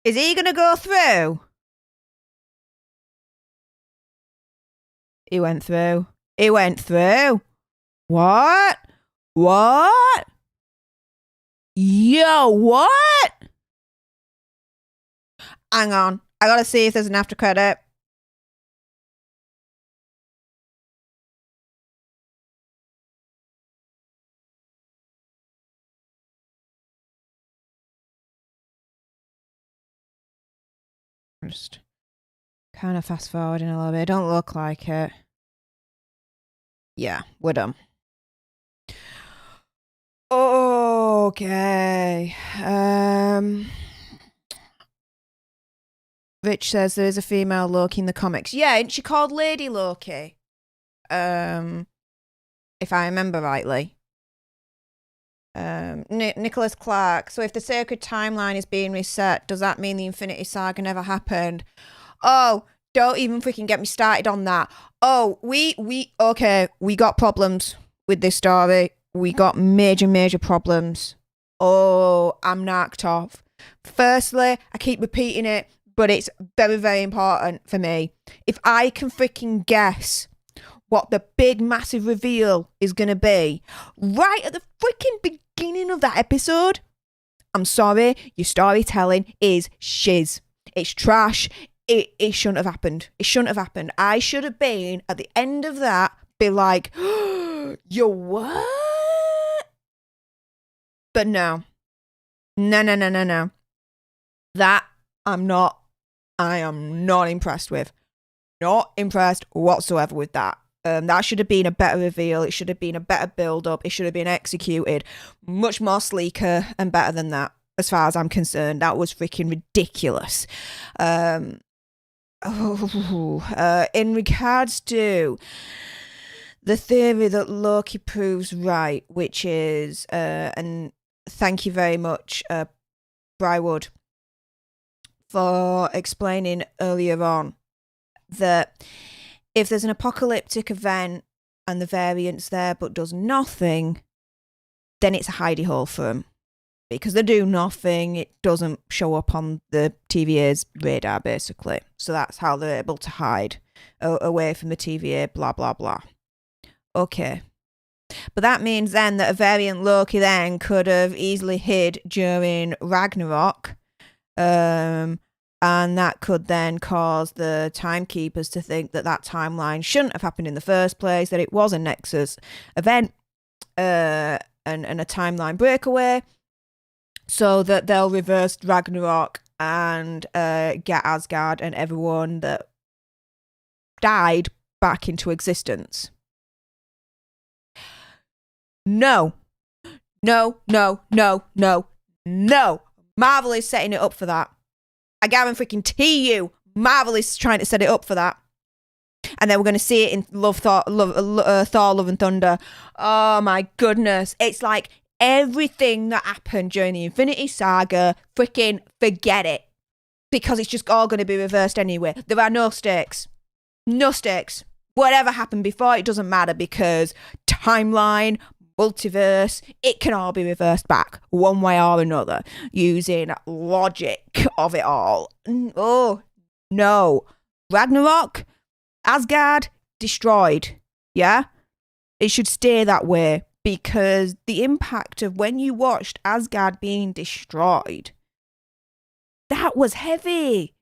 Is he going to go through? He went through. He went through. What? What? Yo, what? Hang on. I gotta see if there's an after credit. Just kind of fast forwarding a little bit. Don't look like it. Yeah, we're done. Okay. Rich says there is a female Loki in the comics. Yeah, isn't she called Lady Loki? If I remember rightly. Nicholas Clark. So if the sacred timeline is being reset, does that mean the Infinity Saga never happened? Oh, don't even freaking get me started on that. Oh, we got problems with this story. We got major problems. Oh, I'm knocked off. Firstly, I keep repeating it, but it's very important for me. If I can freaking guess what the big massive reveal is going to be right at the freaking beginning of that episode, I'm sorry, your storytelling is shiz. It's trash. It shouldn't have happened. It shouldn't have happened. I should have been at the end of that, be like, yo, what? But no. No. That I am not impressed with. Not impressed whatsoever with that. That should have been a better reveal. It should have been a better build-up. It should have been executed much more sleeker and better than that, as far as I'm concerned. That was freaking ridiculous. In regards to the theory that Loki proves right, which is, and thank you very much, Brywood, for explaining earlier on that if there's an apocalyptic event and the variant's there but does nothing, then it's a hidey hole for them. Because they do nothing, it doesn't show up on the TVA's radar, basically. So that's how they're able to hide away from the TVA, blah, blah, blah. Okay. But that means then that a variant Loki then could have easily hid during Ragnarok. And that could then cause the timekeepers to think that that timeline shouldn't have happened in the first place, that it was a Nexus event and a timeline breakaway, so that they'll reverse Ragnarok and get Asgard and everyone that died back into existence. No. Marvel is setting it up for that. I guarantee you, Marvel is trying to set it up for that. And then we're going to see it in Thor, Love and Thunder. Oh my goodness. It's like everything that happened during the Infinity Saga, freaking forget it. Because it's just all going to be reversed anyway. There are no stakes. No stakes. Whatever happened before, it doesn't matter, because timeline, multiverse, it can all be reversed back one way or another using logic of it all. Oh, no. Ragnarok, Asgard, destroyed. Yeah? It should stay that way, because the impact of when you watched Asgard being destroyed, that was heavy.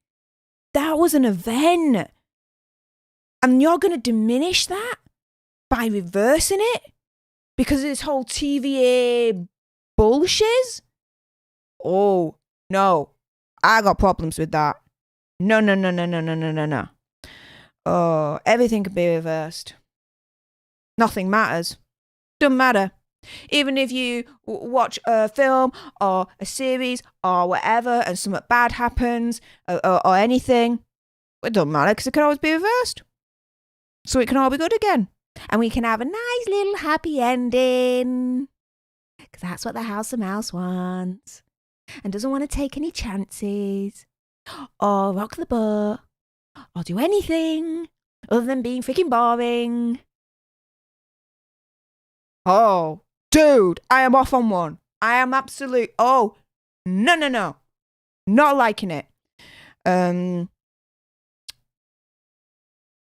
That was an event. And you're going to diminish that by reversing it? Because of this whole TVA bullshit? Oh, no. I got problems with that. No. Oh, everything can be reversed. Nothing matters. Doesn't matter. Even if you watch a film or a series or whatever and something bad happens or anything, it doesn't matter, because it can always be reversed. So it can all be good again. And we can have a nice little happy ending. Because that's what the House of Mouse wants. And doesn't want to take any chances. Or rock the boat. Or do anything other than being freaking boring. Oh, dude, I am off on one. I am absolute. Oh, no. Not liking it.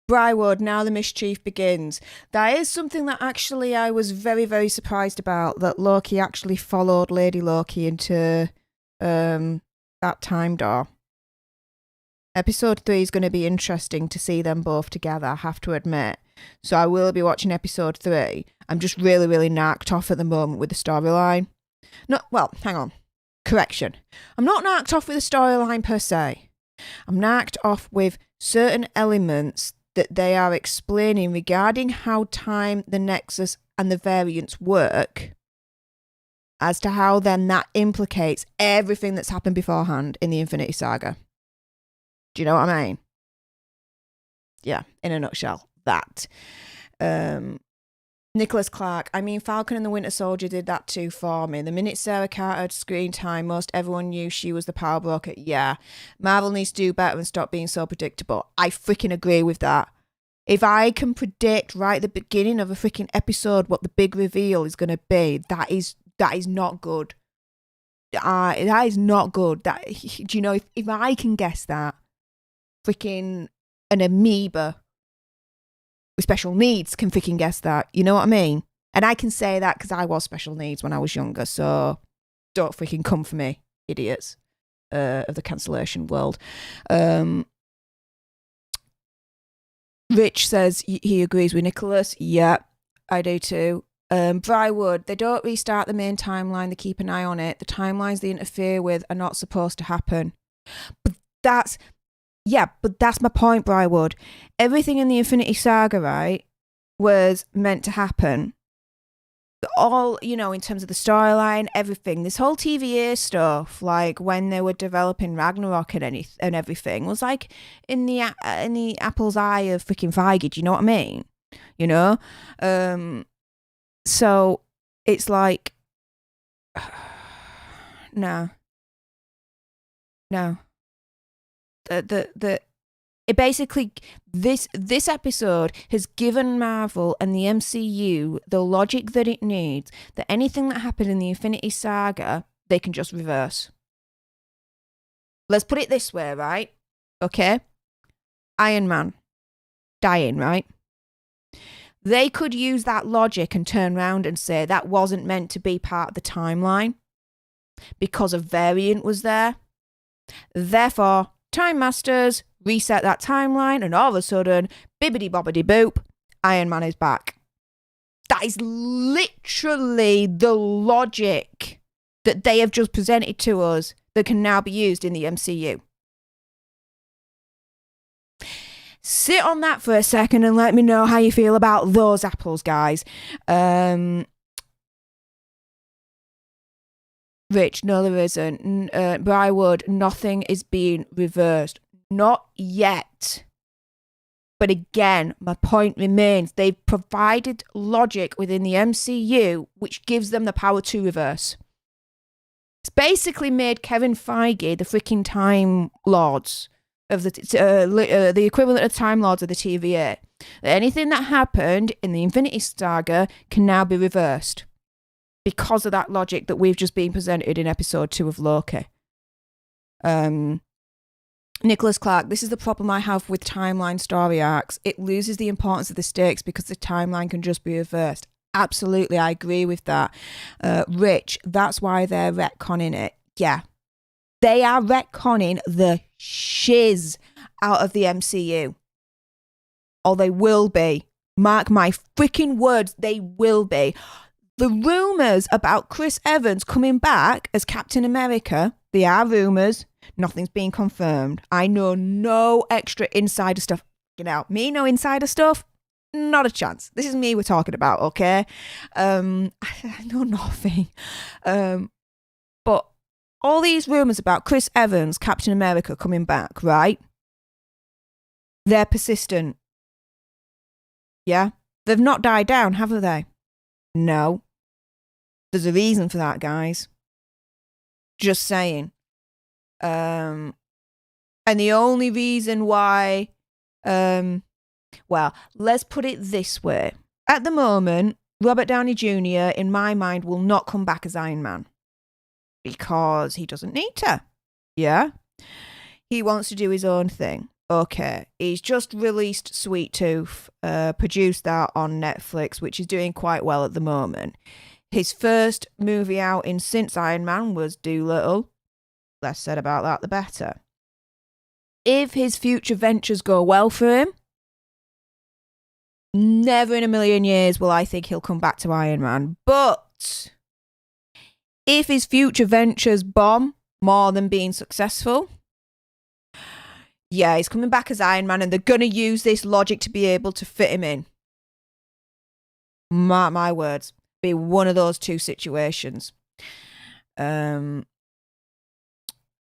Briarwood, now the mischief begins. That is something that actually I was very, very surprised about, that Loki actually followed Lady Loki into that time door. Episode 3 is going to be interesting to see them both together, I have to admit. So I will be watching episode 3. I'm just really, really knocked off at the moment with the storyline. Hang on. Correction. I'm not knocked off with the storyline per se. I'm knocked off with certain elements that they are explaining regarding how time, the Nexus, and the variants work, as to how then that implicates everything that's happened beforehand in the Infinity Saga. Do you know what I mean? Yeah, in a nutshell, that. Nicholas Clark, Falcon and the Winter Soldier did that too for me. The minute Sarah Carter had screen time, most everyone knew she was the power broker. Yeah, Marvel needs to do better and stop being so predictable. I freaking agree with that. If I can predict right at the beginning of a freaking episode what the big reveal is going to be, that is not good. That is not good. Do you know, if I can guess that, freaking an amoeba with special needs can freaking guess that. You know what I mean? And I can say that because I was special needs when I was younger. So don't freaking come for me, idiots of the cancellation world. Rich says he agrees with Nicholas. Yeah, I do too. Briarwood, they don't restart the main timeline. They keep an eye on it. The timelines they interfere with are not supposed to happen. But that's my point, Briarwood. Everything in the Infinity Saga, right, was meant to happen. All, you know, in terms of the storyline, everything. This whole TVA stuff, like when they were developing Ragnarok and everything, was like in the apple's eye of freaking Feige. Do you know what I mean? You know? So it's like, no. It basically, this episode has given Marvel and the MCU the logic that it needs, that anything that happened in the Infinity Saga, they can just reverse. Let's put it this way, right? Okay? Iron Man dying, right? They could use that logic and turn around and say that wasn't meant to be part of the timeline because a variant was there. Therefore, Time Masters reset that timeline, and all of a sudden, bibbidi bobbidi boop, Iron Man is back. That is literally the logic that they have just presented to us that can now be used in the MCU. Sit on that for a second and let me know how you feel about those apples, guys. Rich, no, there isn't. Briarwood, nothing is being reversed. Not yet. But again, my point remains. They've provided logic within the MCU which gives them the power to reverse. It's basically made Kevin Feige the freaking Time Lords of the equivalent of Time Lords of the TVA. Anything that happened in the Infinity Saga can now be reversed because of that logic that we've just been presented in episode 2 of Loki. Nicholas Clark, this is the problem I have with timeline story arcs. It loses the importance of the stakes because the timeline can just be reversed. Absolutely, I agree with that. Rich, that's why they're retconning it. Yeah. They are retconning the shiz out of the MCU. Or they will be. Mark my freaking words, they will be. The rumours about Chris Evans coming back as Captain America, they are rumours. Nothing's been confirmed. I know no extra insider stuff. You know, me no insider stuff? Not a chance. This is me we're talking about, okay? I know nothing. But all these rumours about Chris Evans, Captain America coming back, right? They're persistent. Yeah? They've not died down, have they? No. There's a reason for that, guys. Just saying. And the only reason why, well, let's put it this way. At the moment, Robert Downey Jr., in my mind, will not come back as Iron Man. Because he doesn't need to. Yeah? he wants to do his own thing. Okay, he's just released Sweet Tooth, produced that on Netflix, which is doing quite well at the moment. His first movie out in since Iron Man was Dolittle. Less said about that, the better. If his future ventures go well for him, never in a million years will I think he'll come back to Iron Man. But if his future ventures bomb more than being successful, yeah, he's coming back as Iron Man, and they're going to use this logic to be able to fit him in. Mark my words. Be one of those two situations.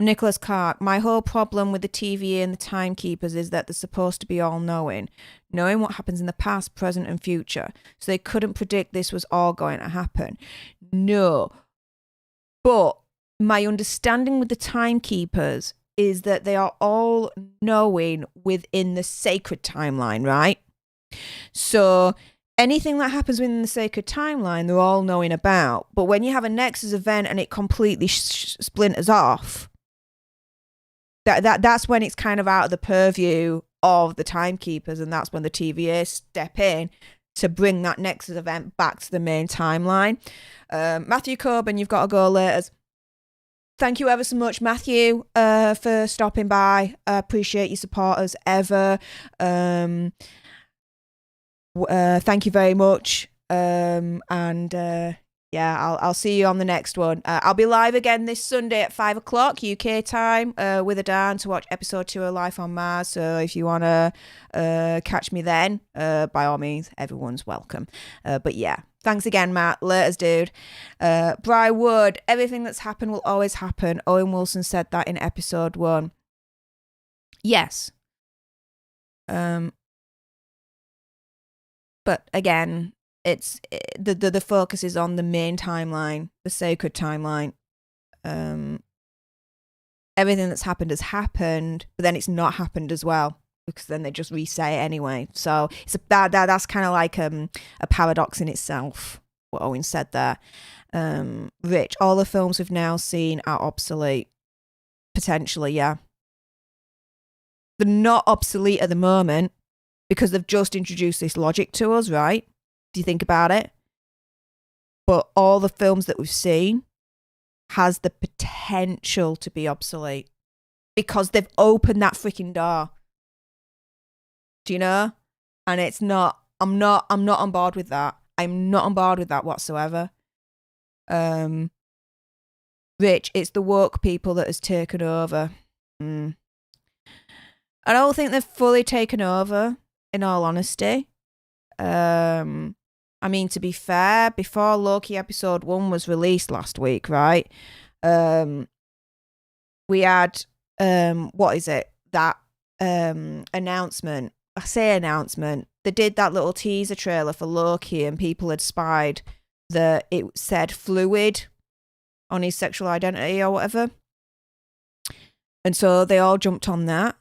Nicholas Clark, my whole problem with the TVA and the timekeepers is that they're supposed to be all-knowing, knowing what happens in the past, present, and future. So they couldn't predict this was all going to happen. No. But my understanding with the timekeepers is that they are all knowing within the sacred timeline, right? So anything that happens within the sacred timeline, they're all knowing about. But when you have a Nexus event and it completely splinters off, that's when it's kind of out of the purview of the timekeepers, and that's when the TVA step in to bring that Nexus event back to the main timeline. Matthew Coburn, you've got to go later. Thank you ever so much, Matthew, for stopping by. I appreciate your support as ever. Thank you very much. Yeah, I'll see you on the next one. I'll be live again this Sunday at 5 o'clock UK time with Adan to watch episode 2 of Life on Mars. So if you want to catch me then, by all means, everyone's welcome. But yeah, thanks again, Matt. Laters, dude. Bri Wood, everything that's happened will always happen. Owen Wilson said that in episode 1. Yes. But again, it's the focus is on the main timeline, the sacred timeline. Everything that's happened has happened, but then it's not happened as well, because then they just reset it anyway. So it's that's kind of like a paradox in itself, what Owen said there. Rich, all the films we've now seen are obsolete. Potentially, yeah. They're not obsolete at the moment because they've just introduced this logic to us, right? Do you think about it? But all the films that we've seen has the potential to be obsolete because they've opened that freaking door. Do you know? And it's not, I'm not on board with that. I'm not on board with that whatsoever. Rich, it's the woke people that has taken over. I don't think they've fully taken over, in all honesty. I mean, to be fair, before Loki episode 1 was released last week, right? We had, what is it? That announcement. I say announcement. They did that little teaser trailer for Loki, and people had spied that it said fluid on his sexual identity or whatever. And so they all jumped on that.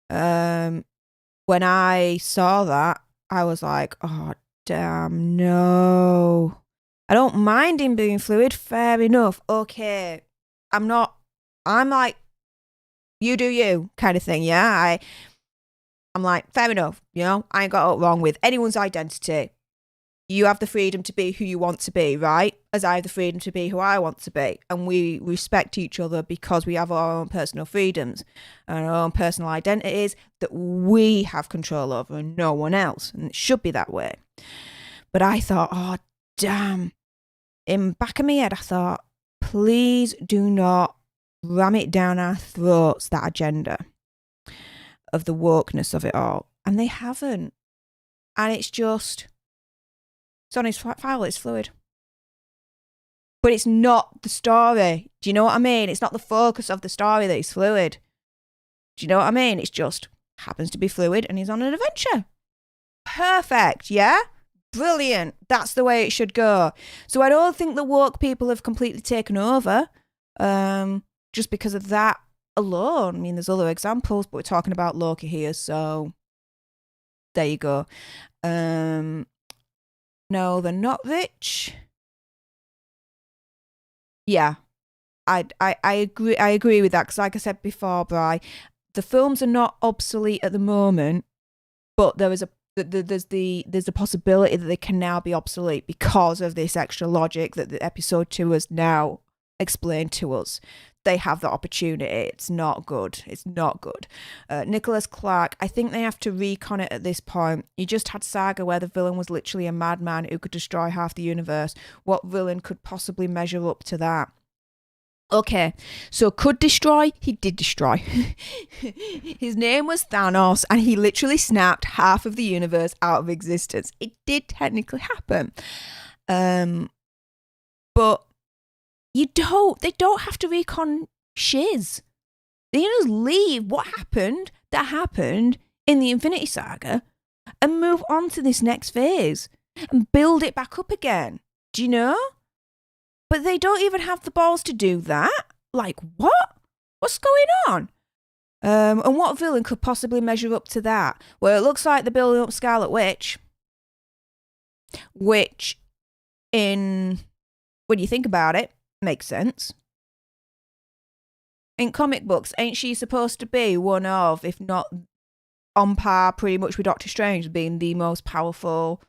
When I saw that, I was like, oh, damn, no. I don't mind him being fluid, fair enough. Okay. I'm like, you do you kind of thing, yeah? I'm like, fair enough, you know? I ain't got it wrong with anyone's identity. You have the freedom to be who you want to be, right? As I have the freedom to be who I want to be. And we respect each other because we have our own personal freedoms and our own personal identities that we have control over and no one else. And it should be that way. But I thought, oh, damn. In the back of my head, I thought, please do not ram it down our throats, that agenda of the wokeness of it all. And they haven't. And it's just... It's on his file, it's fluid. But it's not the story. Do you know what I mean? It's not the focus of the story that he's fluid. Do you know what I mean? It's just happens to be fluid and he's on an adventure. Perfect, yeah? Brilliant. That's the way it should go. So I don't think the woke people have completely taken over just because of that alone. I mean, there's other examples, but we're talking about Loki here, so there you go. No, they're not rich. Yeah. I agree with that, because like I said before, Bri, the films are not obsolete at the moment, but there's a possibility that they can now be obsolete because of this extra logic that the episode 2 has now explained to us. They have the opportunity. It's not good. It's not good. Nicholas Clark, I think they have to recon it at this point. You just had Saga where the villain was literally a madman who could destroy half the universe. What villain could possibly measure up to that? Okay, so could destroy, he did destroy. His name was Thanos, and he literally snapped half of the universe out of existence. It did technically happen. But they don't have to recon shiz. They just leave what happened in the Infinity Saga and move on to this next phase and build it back up again. Do you know? But they don't even have the balls to do that. Like, what? What's going on? And what villain could possibly measure up to that? Well, it looks like they're building up Scarlet Witch. Which, when you think about it, makes sense. In comic books, ain't she supposed to be one of, if not on par pretty much with Doctor Strange, being the most powerful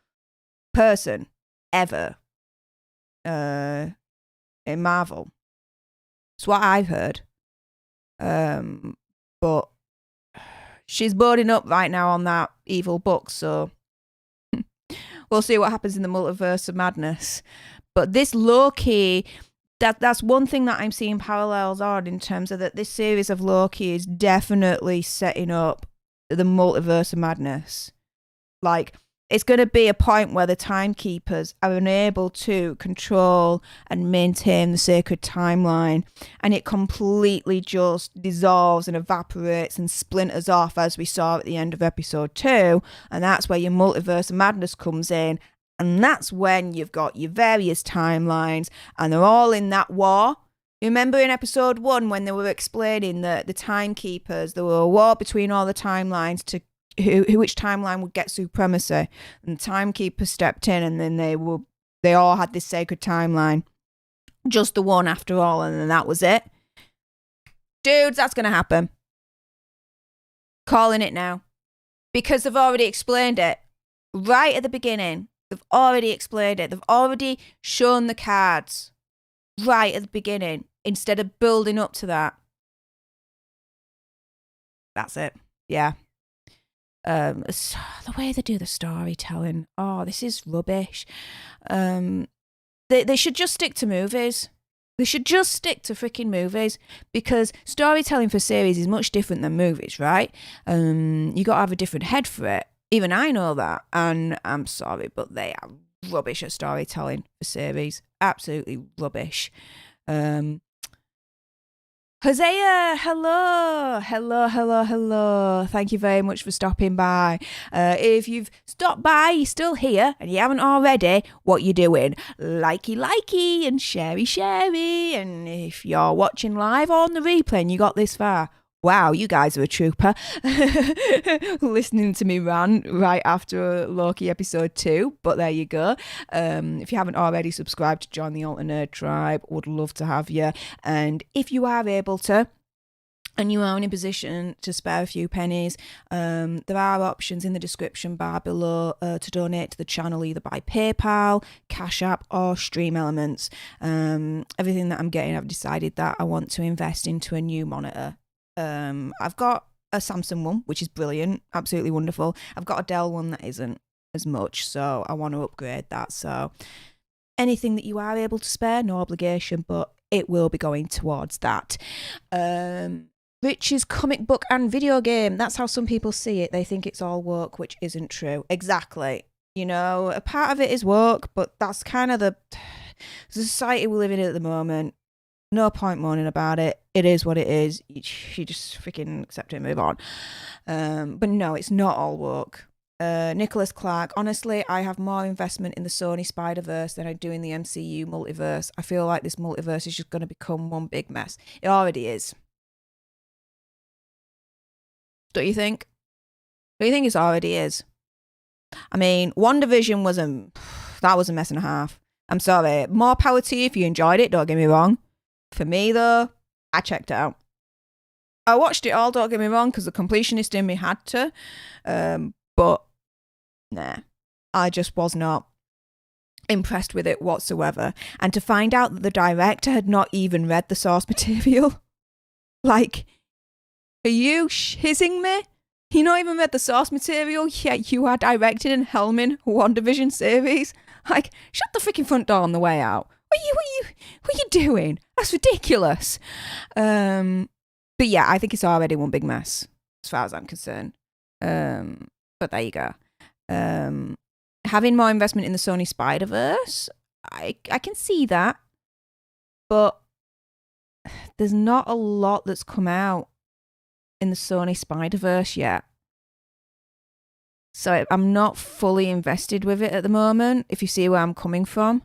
person ever? In Marvel. It's what I've heard. But she's boarding up right now on that evil book, so we'll see what happens in the multiverse of madness. But this Loki, that's one thing that I'm seeing parallels on, in terms of that this series of Loki is definitely setting up the multiverse of madness. Like, it's going to be a point where the timekeepers are unable to control and maintain the sacred timeline, and it completely just dissolves and evaporates and splinters off, as we saw at the end of episode 2. And that's where your multiverse of madness comes in, and that's when you've got your various timelines, and they're all in that war. You remember in episode 1 when they were explaining that the timekeepers, there were a war between all the timelines to which timeline would get supremacy, and the timekeepers stepped in, and then they all had this sacred timeline, just the one after all, and then that was it. Dudes, that's gonna happen. Calling it now, because they've already explained it right at the beginning. They've already explained it. They've already shown the cards right at the beginning, instead of building up to that. That's it. Yeah. The way they do the storytelling, this is rubbish. They should just stick to movies. They should just stick to freaking movies, because storytelling for series is much different than movies, right? You got to have a different head for it. Even I know that, and I'm sorry, but they are rubbish at storytelling for series. Absolutely rubbish. Hosea, hello. Thank you very much for stopping by. If you've stopped by, you're still here, and you haven't already, what you doing? Likey, and sharey, and if you're watching live or on the replay and you got this far, wow, you guys are a trooper. Listening to me rant right after Loki episode 2, but there you go. If you haven't already subscribed to join the Alter Nerd tribe, would love to have you. And if you are able to, and you are in a position to spare a few pennies, there are options in the description bar below to donate to the channel, either by PayPal, Cash App, or Stream Elements. Everything that I'm getting, I've decided that I want to invest into a new monitor. I've got a Samsung one, which is brilliant, absolutely wonderful. I've got a Dell one that isn't as much, so I want to upgrade that. So anything that you are able to spare, no obligation, but it will be going towards that. Rich's comic book and video game. That's how some people see it. They think it's all work, which isn't true. Exactly. You know, a part of it is work, but that's kind of the society we live in at the moment. No point moaning about it. It is what it is. You just freaking accept it and move on. But no, it's not all work. Nicholas Clark, honestly, I have more investment in the Sony Spider-Verse than I do in the MCU multiverse. I feel like this multiverse is just going to become one big mess. It already is. Don't you think? Don't you think it already is? I mean, WandaVision was a mess and a half. I'm sorry. More power to you if you enjoyed it, don't get me wrong. For me, though, I checked out. I watched it all, don't get me wrong, because the completionist in me had to. But, nah, I just was not impressed with it whatsoever. And to find out that the director had not even read the source material. Like, are you shizzing me? You not even read the source material, yet you are directing and helming a WandaVision series? Like, shut the freaking front door on the way out. What are you doing? That's ridiculous. But yeah, I think it's already one big mess, as far as I'm concerned. But there you go. Having more investment in the Sony Spider-Verse, I can see that. But there's not a lot that's come out in the Sony Spider-Verse yet. So I'm not fully invested with it at the moment, if you see where I'm coming from.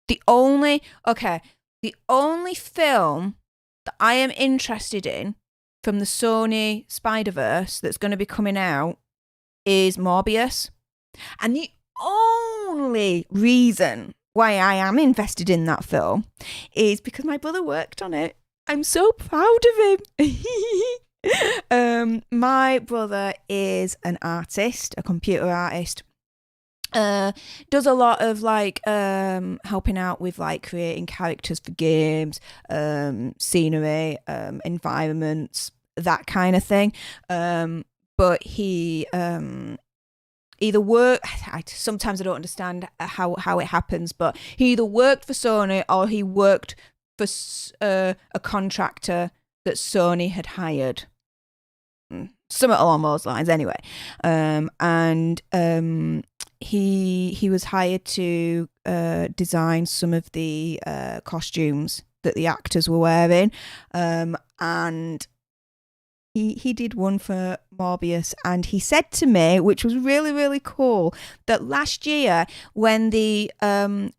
The only film that I am interested in from the Sony Spider-Verse that's going to be coming out is Morbius. And the only reason why I am invested in that film is because my brother worked on it. I'm so proud of him. My brother is an artist, a computer artist. Does a lot of like helping out with like creating characters for games, scenery, environments, that kind of thing. But he either sometimes I don't understand how it happens, but he either worked for Sony or he worked for a contractor that Sony had hired. Something along those lines, anyway. He was hired to design some of the costumes that the actors were wearing, and he did one for Morbius, and he said to me, which was really, really cool, that last year when the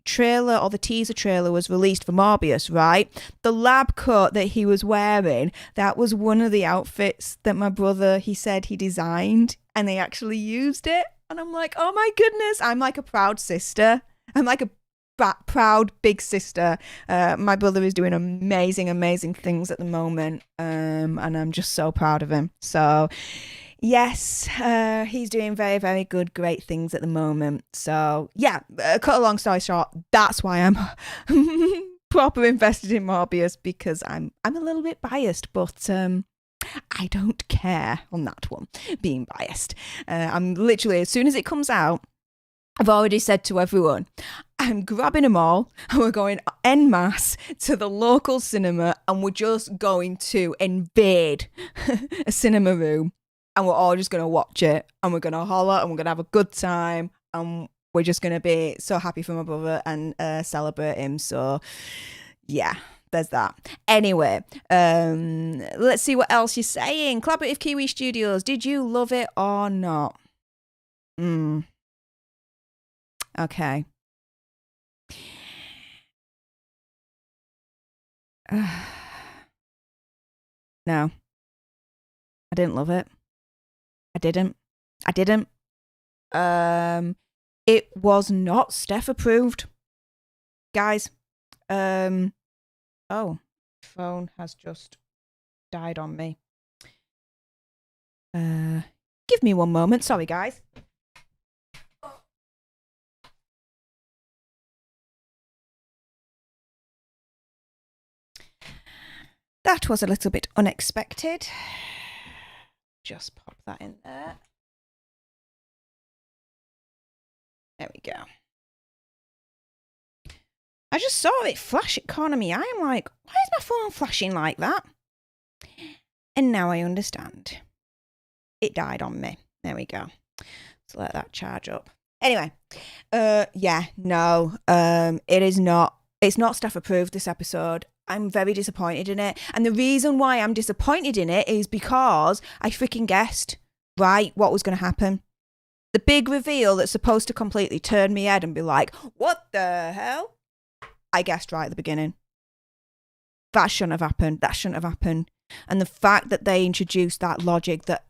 trailer or the teaser trailer was released for Morbius, right, the lab coat that he was wearing, that was one of the outfits that my brother, he said he designed, and they actually used it. And I'm like, oh my goodness, I'm like a proud sister. I'm like a proud big sister. My brother is doing amazing things at the moment, and I'm just so proud of him. So yes, he's doing very, very good, great things at the moment. So yeah, cut a long story short, that's why I'm proper invested in Morbius, because I'm a little bit biased, but I don't care on that one, being biased. I'm literally, as soon as it comes out, I've already said to everyone, I'm grabbing them all and we're going en masse to the local cinema, and we're just going to invade a cinema room, and we're all just going to watch it, and we're going to holler, and we're going to have a good time, and we're just going to be so happy for my brother and celebrate him. So yeah, there's that. Anyway, let's see what else you're saying. Collaborative Kiwi Studios, did you love it or not? Okay. No, I didn't love it. I didn't. It was not Stef approved, guys. Oh, phone has just died on me. Give me one moment. Sorry, guys. That was a little bit unexpected. Just pop that in there. There we go. I just saw it flash at corner of my eye. I'm like, why is my phone flashing like that? And now I understand. It died on me. There we go. So let that charge up. Anyway, yeah, no, it is not. It's not Stef approved, this episode. I'm very disappointed in it. And the reason why I'm disappointed in it is because I freaking guessed, right, what was going to happen. The big reveal that's supposed to completely turn me head and be like, what the hell? I guessed right at the beginning. That shouldn't have happened. And the fact that they introduced that logic that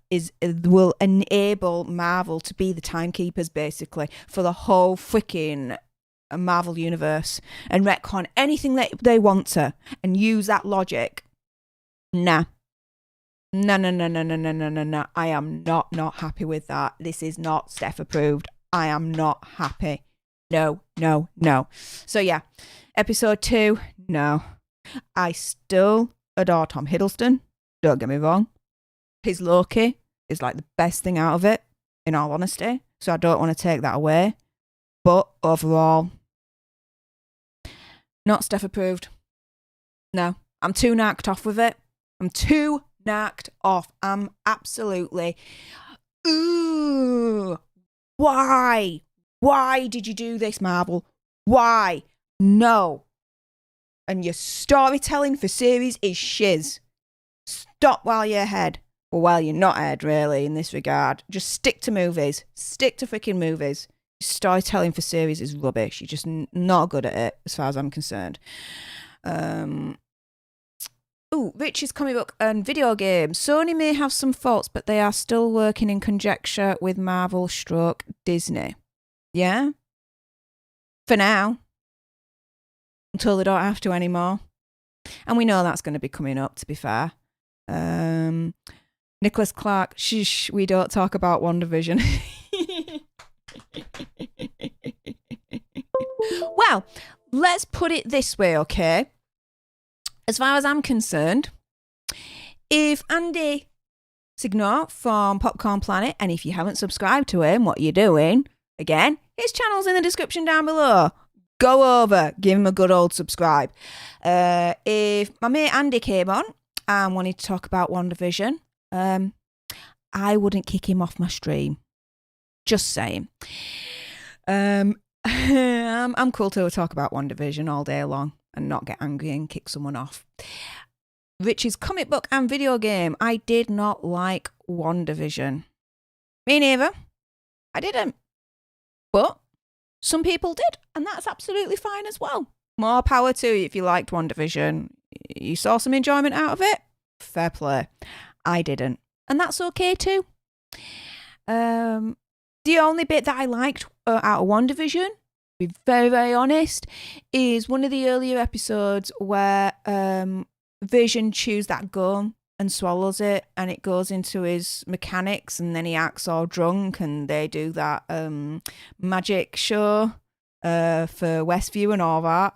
will enable Marvel to be the timekeepers, basically, for the whole freaking Marvel Universe and retcon anything that they want to and use that logic. Nah. No. I am not happy with that. This is not Stef approved. I am not happy. No. So yeah, episode 2, no. I still adore Tom Hiddleston. Don't get me wrong. His Loki is like the best thing out of it, in all honesty. So I don't want to take that away. But overall, not Stef approved. No, I'm too knocked off with it. I'm too knocked off. I'm absolutely... Ooh. Why? Why did you do this, Marvel? Why? No. And your storytelling for series is shiz. Stop while you're ahead. Well, you're not ahead, really, in this regard. Just stick to movies. Stick to freaking movies. Storytelling for series is rubbish. You're just not good at it, as far as I'm concerned. Rich's comic book and video game. Sony may have some faults, but they are still working in conjecture with Marvel / Disney. Yeah? For now. Until they don't have to anymore. And we know that's going to be coming up, to be fair. Nicholas Clark, shush, we don't talk about WandaVision. Well, let's put it this way, okay? As far as I'm concerned, if Andy Signor from Popcorn Planet, and if you haven't subscribed to him, what are you doing? Again, his channel's in the description down below. Go over, give him a good old subscribe. If my mate Andy came on and wanted to talk about WandaVision, I wouldn't kick him off my stream. Just saying. I'm cool to talk about WandaVision all day long and not get angry and kick someone off. Rich's comic book and video game. I did not like WandaVision. Me neither. I didn't. But some people did, and that's absolutely fine as well. More power to you if you liked WandaVision. You saw some enjoyment out of it? Fair play. I didn't. And that's okay too. The only bit that I liked out of WandaVision, to be very, very honest, is one of the earlier episodes where Vision chews that gum and swallows it, and it goes into his mechanics, and then he acts all drunk, and they do that magic show for Westview and all that.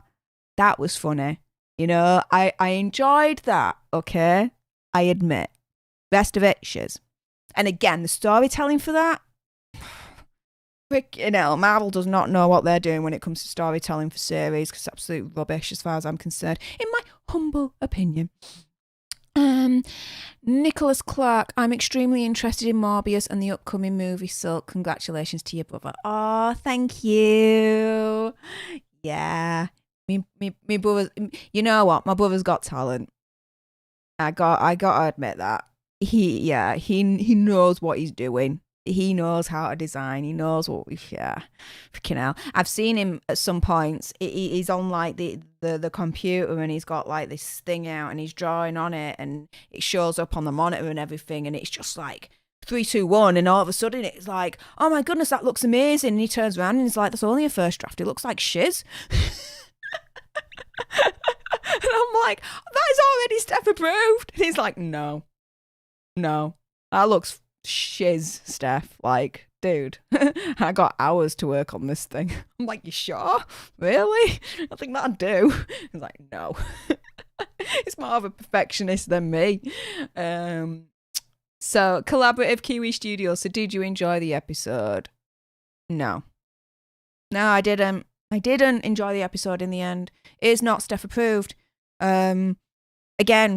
That was funny. You know, I enjoyed that, okay? I admit. Rest of it, shiz. And again, the storytelling for that, freaking hell, Marvel does not know what they're doing when it comes to storytelling for series, because it's absolute rubbish as far as I'm concerned, in my humble opinion. Nicholas Clark, I'm extremely interested in Morbius and the upcoming movie, so congratulations to your brother. Oh, thank you. Yeah. Me brother, you know what? My brother's got talent. I got to admit that. He knows what he's doing. He knows how to design. He knows what. Freaking hell! I've seen him at some points. He's on like the computer, and he's got like this thing out, and he's drawing on it, and it shows up on the monitor and everything, and it's just like 3, 2, 1, and all of a sudden it's like, oh my goodness, that looks amazing. And he turns around and he's like, that's only a first draft. It looks like shiz. And I'm like, that is already Stef approved. And he's like, no, that looks shiz, Stef. Like, dude, I got hours to work on this thing. I'm like, you sure? Really? I think that'd do. He's like, no. He's more of a perfectionist than me. So, collaborative Kiwi Studios. So, did you enjoy the episode? No, I didn't. I didn't enjoy the episode in the end. It is not Stef approved. Again,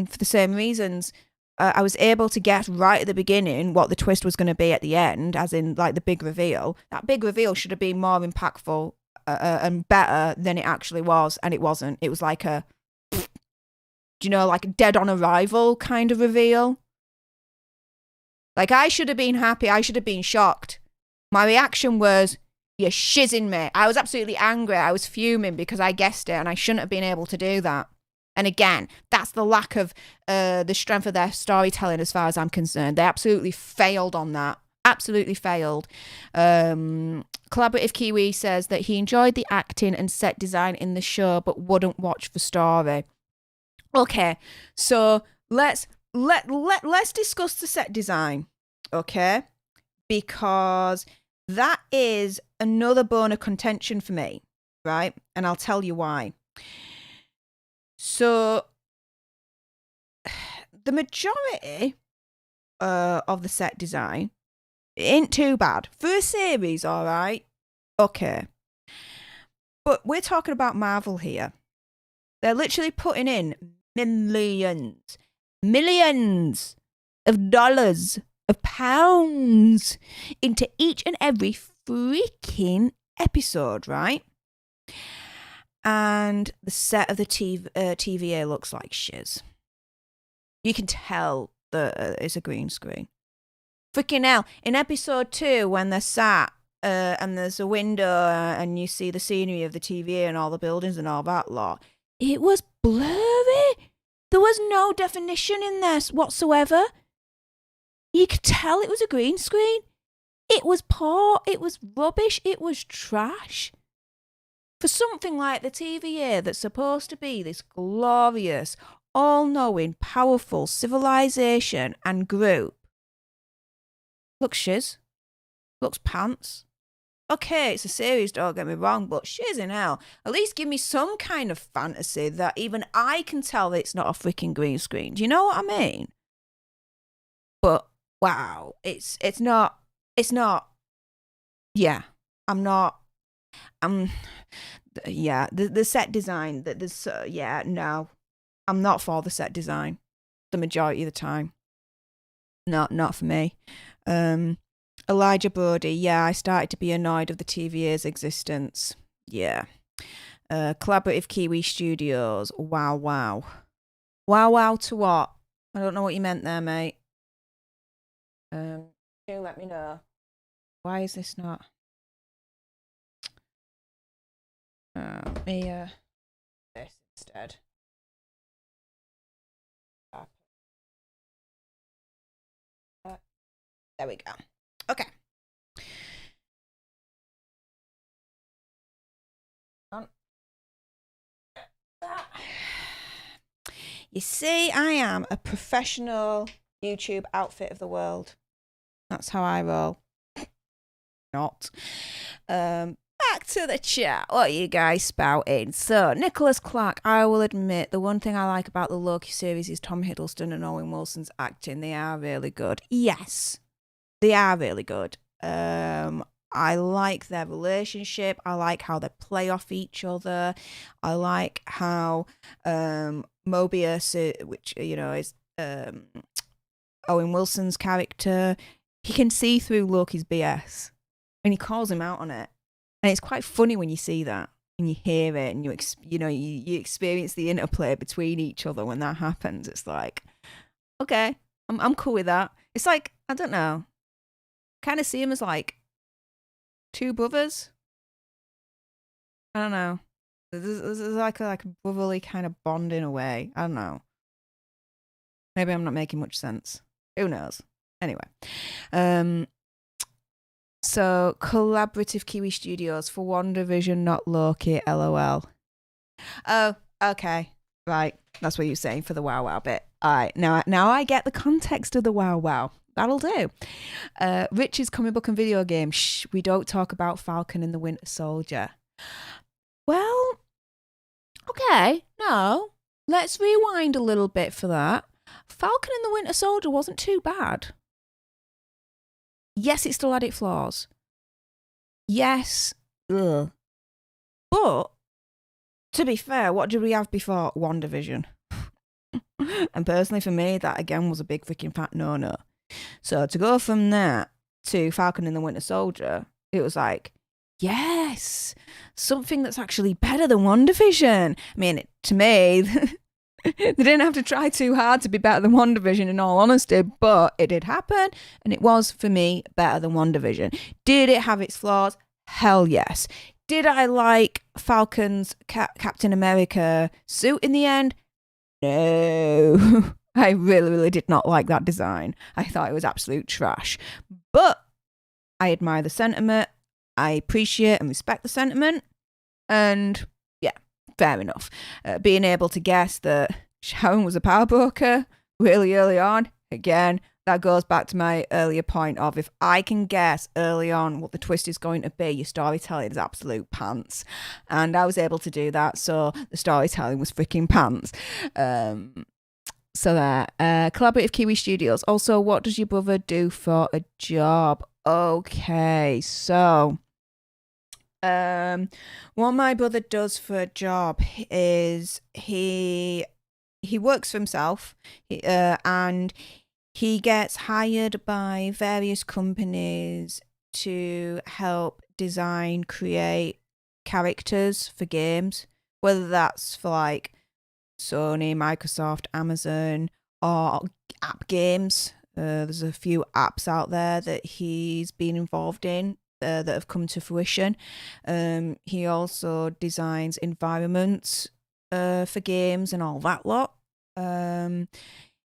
for the same reasons. I was able to get right at the beginning what the twist was going to be at the end, as in like the big reveal. That big reveal should have been more impactful and better than it actually was, and it wasn't. It was like a, like a dead on arrival kind of reveal. Like, I should have been happy. I should have been shocked. My reaction was, you're shizzing me. I was absolutely angry. I was fuming because I guessed it, and I shouldn't have been able to do that. And again, that's the lack of the strength of their storytelling as far as I'm concerned. They absolutely failed on that. Absolutely failed. Collaborative Kiwi says that he enjoyed the acting and set design in the show, but wouldn't watch the story. Okay, so let's discuss the set design, okay? Because that is another bone of contention for me, right? And I'll tell you why. So the majority of the set design ain't too bad. For a series, all right? Okay. But we're talking about Marvel here. They're literally putting in millions of dollars, of pounds into each and every freaking episode, right? And the set of the TVA looks like shiz. You can tell that it's a green screen. Freaking hell. In episode 2, when they're sat and there's a window and you see the scenery of the TVA and all the buildings and all that lot, it was blurry. There was no definition in this whatsoever. You could tell it was a green screen. It was poor. It was rubbish. It was trash. For something like the TVA that's supposed to be this glorious, all-knowing, powerful civilization and group, looks shiz. Looks pants. Okay, it's a series, don't get me wrong, but shiz in hell. At least give me some kind of fantasy that even I can tell that it's not a freaking green screen. Do you know what I mean? But, wow, it's not, yeah, the set design, no, I'm not for the set design the majority of the time. Not for me. Elijah Brody, yeah, I started to be annoyed of the TVA's existence. Yeah. Collaborative Kiwi Studios, wow. Wow to what? I don't know what you meant there, mate. You let me know. Why is this not? This instead. There we go. Okay. You see, I am a professional YouTube outfit of the world. That's how I roll. Not. Back to the chat. What are you guys spouting? So, Nicholas Clark, I will admit, the one thing I like about the Loki series is Tom Hiddleston and Owen Wilson's acting. They are really good. Yes, they are really good. I like their relationship. I like how they play off each other. I like how Mobius, which, is Owen Wilson's character, he can see through Loki's BS and he calls him out on it. And it's quite funny when you see that and you hear it and you experience the interplay between each other when that happens. It's like, okay, I'm cool with that. It's like, I don't know, kind of see him as like two brothers. I don't know. There's like a brotherly kind of bond in a way. I don't know. Maybe I'm not making much sense. Who knows? Anyway. So, Collaborative Kiwi Studios for WandaVision, not Loki, LOL. Oh, okay. Right. That's what you're saying for the wow bit. All right. Now I get the context of the wow. That'll do. Rich's comic book and video game. Shh, we don't talk about Falcon and the Winter Soldier. Well, okay. No. Let's rewind a little bit for that. Falcon and the Winter Soldier wasn't too bad. Yes, it still had its flaws. Yes. Ugh. But, to be fair, what did we have before WandaVision? And personally for me, that again was a big freaking fat no-no. So to go from that to Falcon and the Winter Soldier, it was like, yes, something that's actually better than WandaVision. I mean, to me, they didn't have to try too hard to be better than WandaVision, in all honesty, but it did happen, and it was, for me, better than WandaVision. Did it have its flaws? Hell yes. Did I like Falcon's Captain America suit in the end? No. I really did not like that design. I thought it was absolute trash. But I admire the sentiment. I appreciate and respect the sentiment. And yeah, fair enough. Being able to guess that Sharon was a power broker really early on, again, that goes back to my earlier point of if I can guess early on what the twist is going to be, your storytelling is absolute pants. And I was able to do that, so the storytelling was freaking pants. So that collaborative Kiwi Studios. Also, what does your brother do for a job? Okay, so what my brother does for a job is he works for himself, and he gets hired by various companies to help design, create characters for games, whether that's for like Sony, Microsoft, Amazon, or app games. There's a few apps out there that he's been involved in that have come to fruition. He also designs environments for games and all that lot.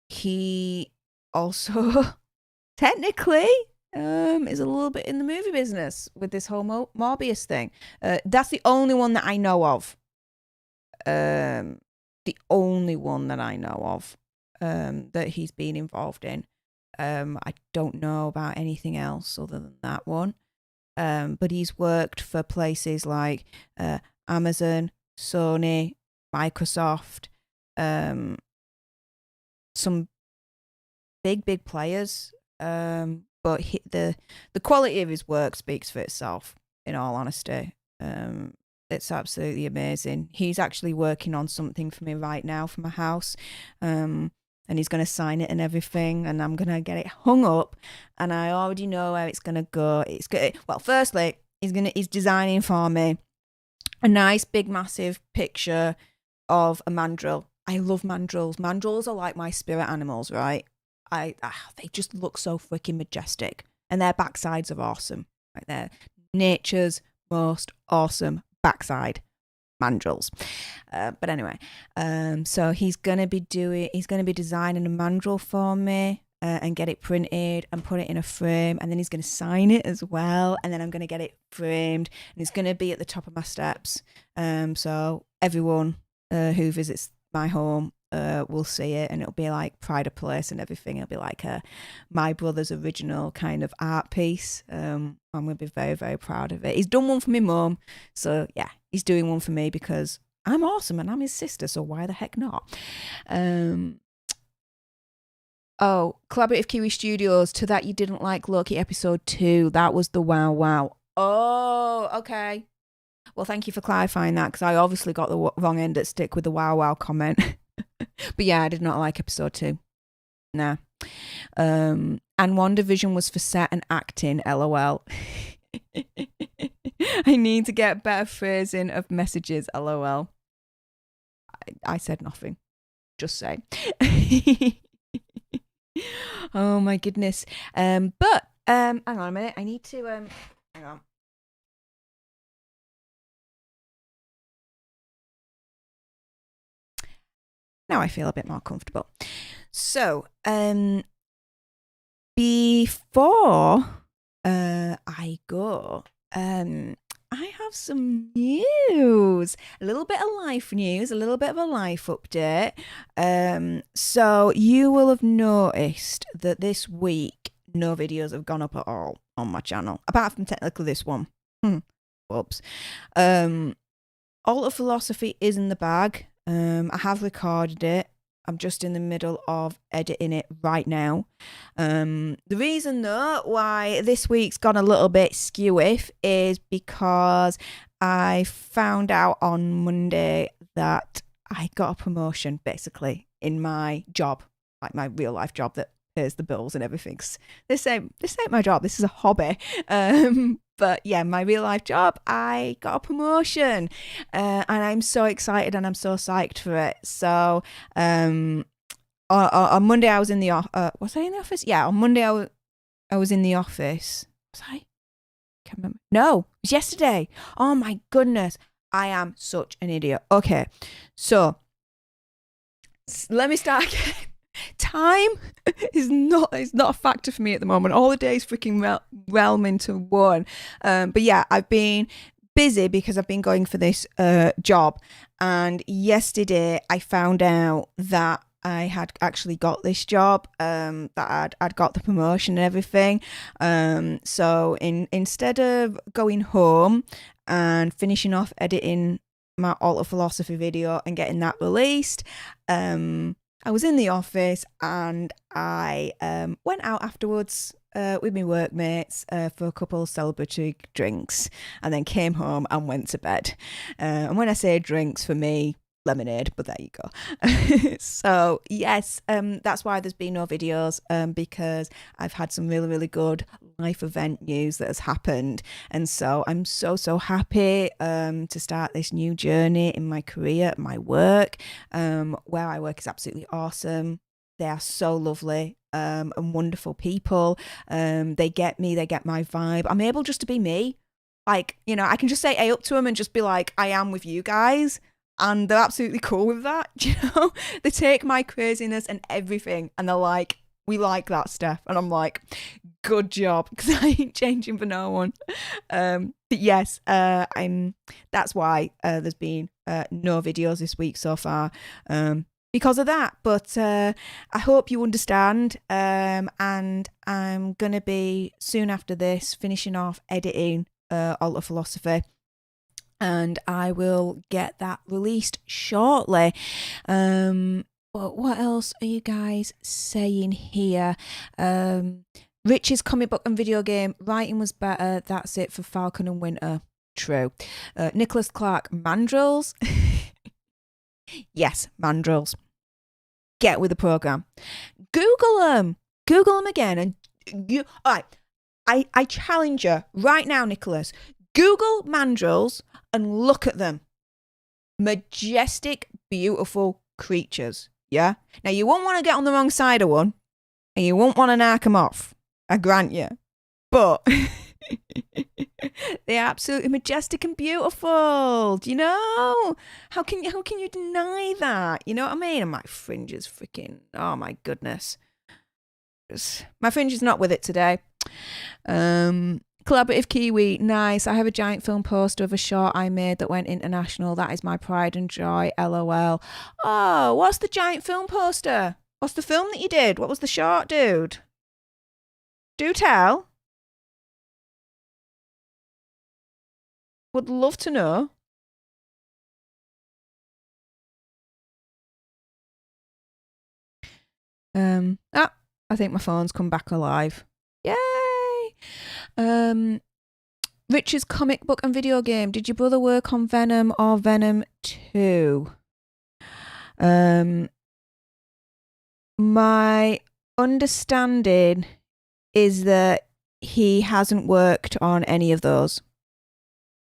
He also technically is a little bit in the movie business with this whole Morbius thing. That's the only one that I know of. The only one that I know of that he's been involved in. I don't know about anything else other than that one. But he's worked for places like Amazon, Sony, Microsoft, some big players. But the quality of his work speaks for itself, in all honesty. It's absolutely amazing. He's actually working on something for me right now for my house. And he's going to sign it and everything, and I'm going to get it hung up, and I already know where it's going to go. Well, firstly, he's designing for me a nice big massive picture of a mandrill. I love mandrills. Mandrills are like my spirit animals, right? They just look so freaking majestic, and their backsides are awesome. Like they're nature's most awesome backside mandrills. But anyway, so he's gonna be designing a mandrill for me and get it printed and put it in a frame, and then he's gonna sign it as well, and then I'm gonna get it framed, and it's gonna be at the top of my steps. So everyone who visits my home will see it, and it'll be like pride of place and everything. It'll be like my brother's original kind of art piece. I'm gonna be very, very proud of it. He's done one for my mum, so yeah, he's doing one for me because I'm awesome and I'm his sister, so why the heck not? Oh, collaborative Kiwi Studios. To that, you didn't like Loki episode 2. That was the wow. Oh, okay. Well, thank you for clarifying that, because I obviously got the wrong end at stick with the wow comment. But yeah, I did not like episode 2. Nah. And WandaVision was for set and acting, lol. I need to get better phrasing of messages, lol. I said nothing. Just say. Oh my goodness. But hang on a minute. I need to hang on. Now I feel a bit more comfortable. So, before I go, I have some news, a little bit of life news, a little bit of a life update. So you will have noticed that this week no videos have gone up at all on my channel, apart from technically this one. Whoops. Alter Philosophy is in the bag. I have recorded it. I'm just in the middle of editing it right now. The reason though why this week's gone a little bit skewiff is because I found out on Monday that I got a promotion basically in my job, like my real life job that pays the bills and everything. This ain't my job. This is a hobby. But yeah, my real life job, I got a promotion, and I'm so excited and I'm so psyched for it. So on Monday I was in the was I in the office? Yeah, on Monday I was in the office. Was I? Can't remember. No, it was yesterday. Oh my goodness, I am such an idiot. Okay, so let me start again. time is not a factor for me at the moment. All the days freaking realm into one. But yeah, I've been busy because I've been going for this job, and yesterday I found out that I had actually got this job, that I'd got the promotion and everything. So instead of going home and finishing off editing my Alter Philosophy video and getting that released, I was in the office and I went out afterwards with my workmates for a couple of celebratory drinks, and then came home and went to bed. And when I say drinks, for me, lemonade, but there you go. So yes, that's why there's been no videos, because I've had some really, really good life event news that has happened, and so I'm so happy to start this new journey in my career, my work. Where I work is absolutely awesome. They are so lovely and wonderful people. They get me, they get my vibe. I'm able just to be me. Like, you know, I can just say A up to them and just be like, I am with you guys. And they're absolutely cool with that, you know? They take my craziness and everything, and they're like, we like that, Steph. And I'm like, good job, because I ain't changing for no one. But yes, that's why there's been no videos this week so far, because of that. But I hope you understand, and I'm going to be, soon after this, finishing off editing Alter Philosophy, and I will get that released shortly. But what else are you guys saying here? Rich's comic book and video game writing was better. That's it for Falcon and Winter. True. Nicholas Clark, mandrills. Yes, mandrills. Get with the program. Google them again, and you. All right, I challenge you right now, Nicholas. Google mandrills and look at them. Majestic, beautiful creatures. Yeah? Now, you won't want to get on the wrong side of one, and you won't want to knock them off. I grant you. But they're absolutely majestic and beautiful. Do you know? How can you deny that? You know what I mean? And my fringe is freaking, oh my goodness. My fringe is not with it today. Collaborative Kiwi, nice. I have a giant film poster of a short I made that went international. That is my pride and joy. LOL. Oh, what's the giant film poster? What's the film that you did? What was the short, dude? Do tell. Would love to know. I think my phone's come back alive. Yay! Richard's comic book and video game. Did your brother work on Venom or Venom 2? My understanding is that he hasn't worked on any of those.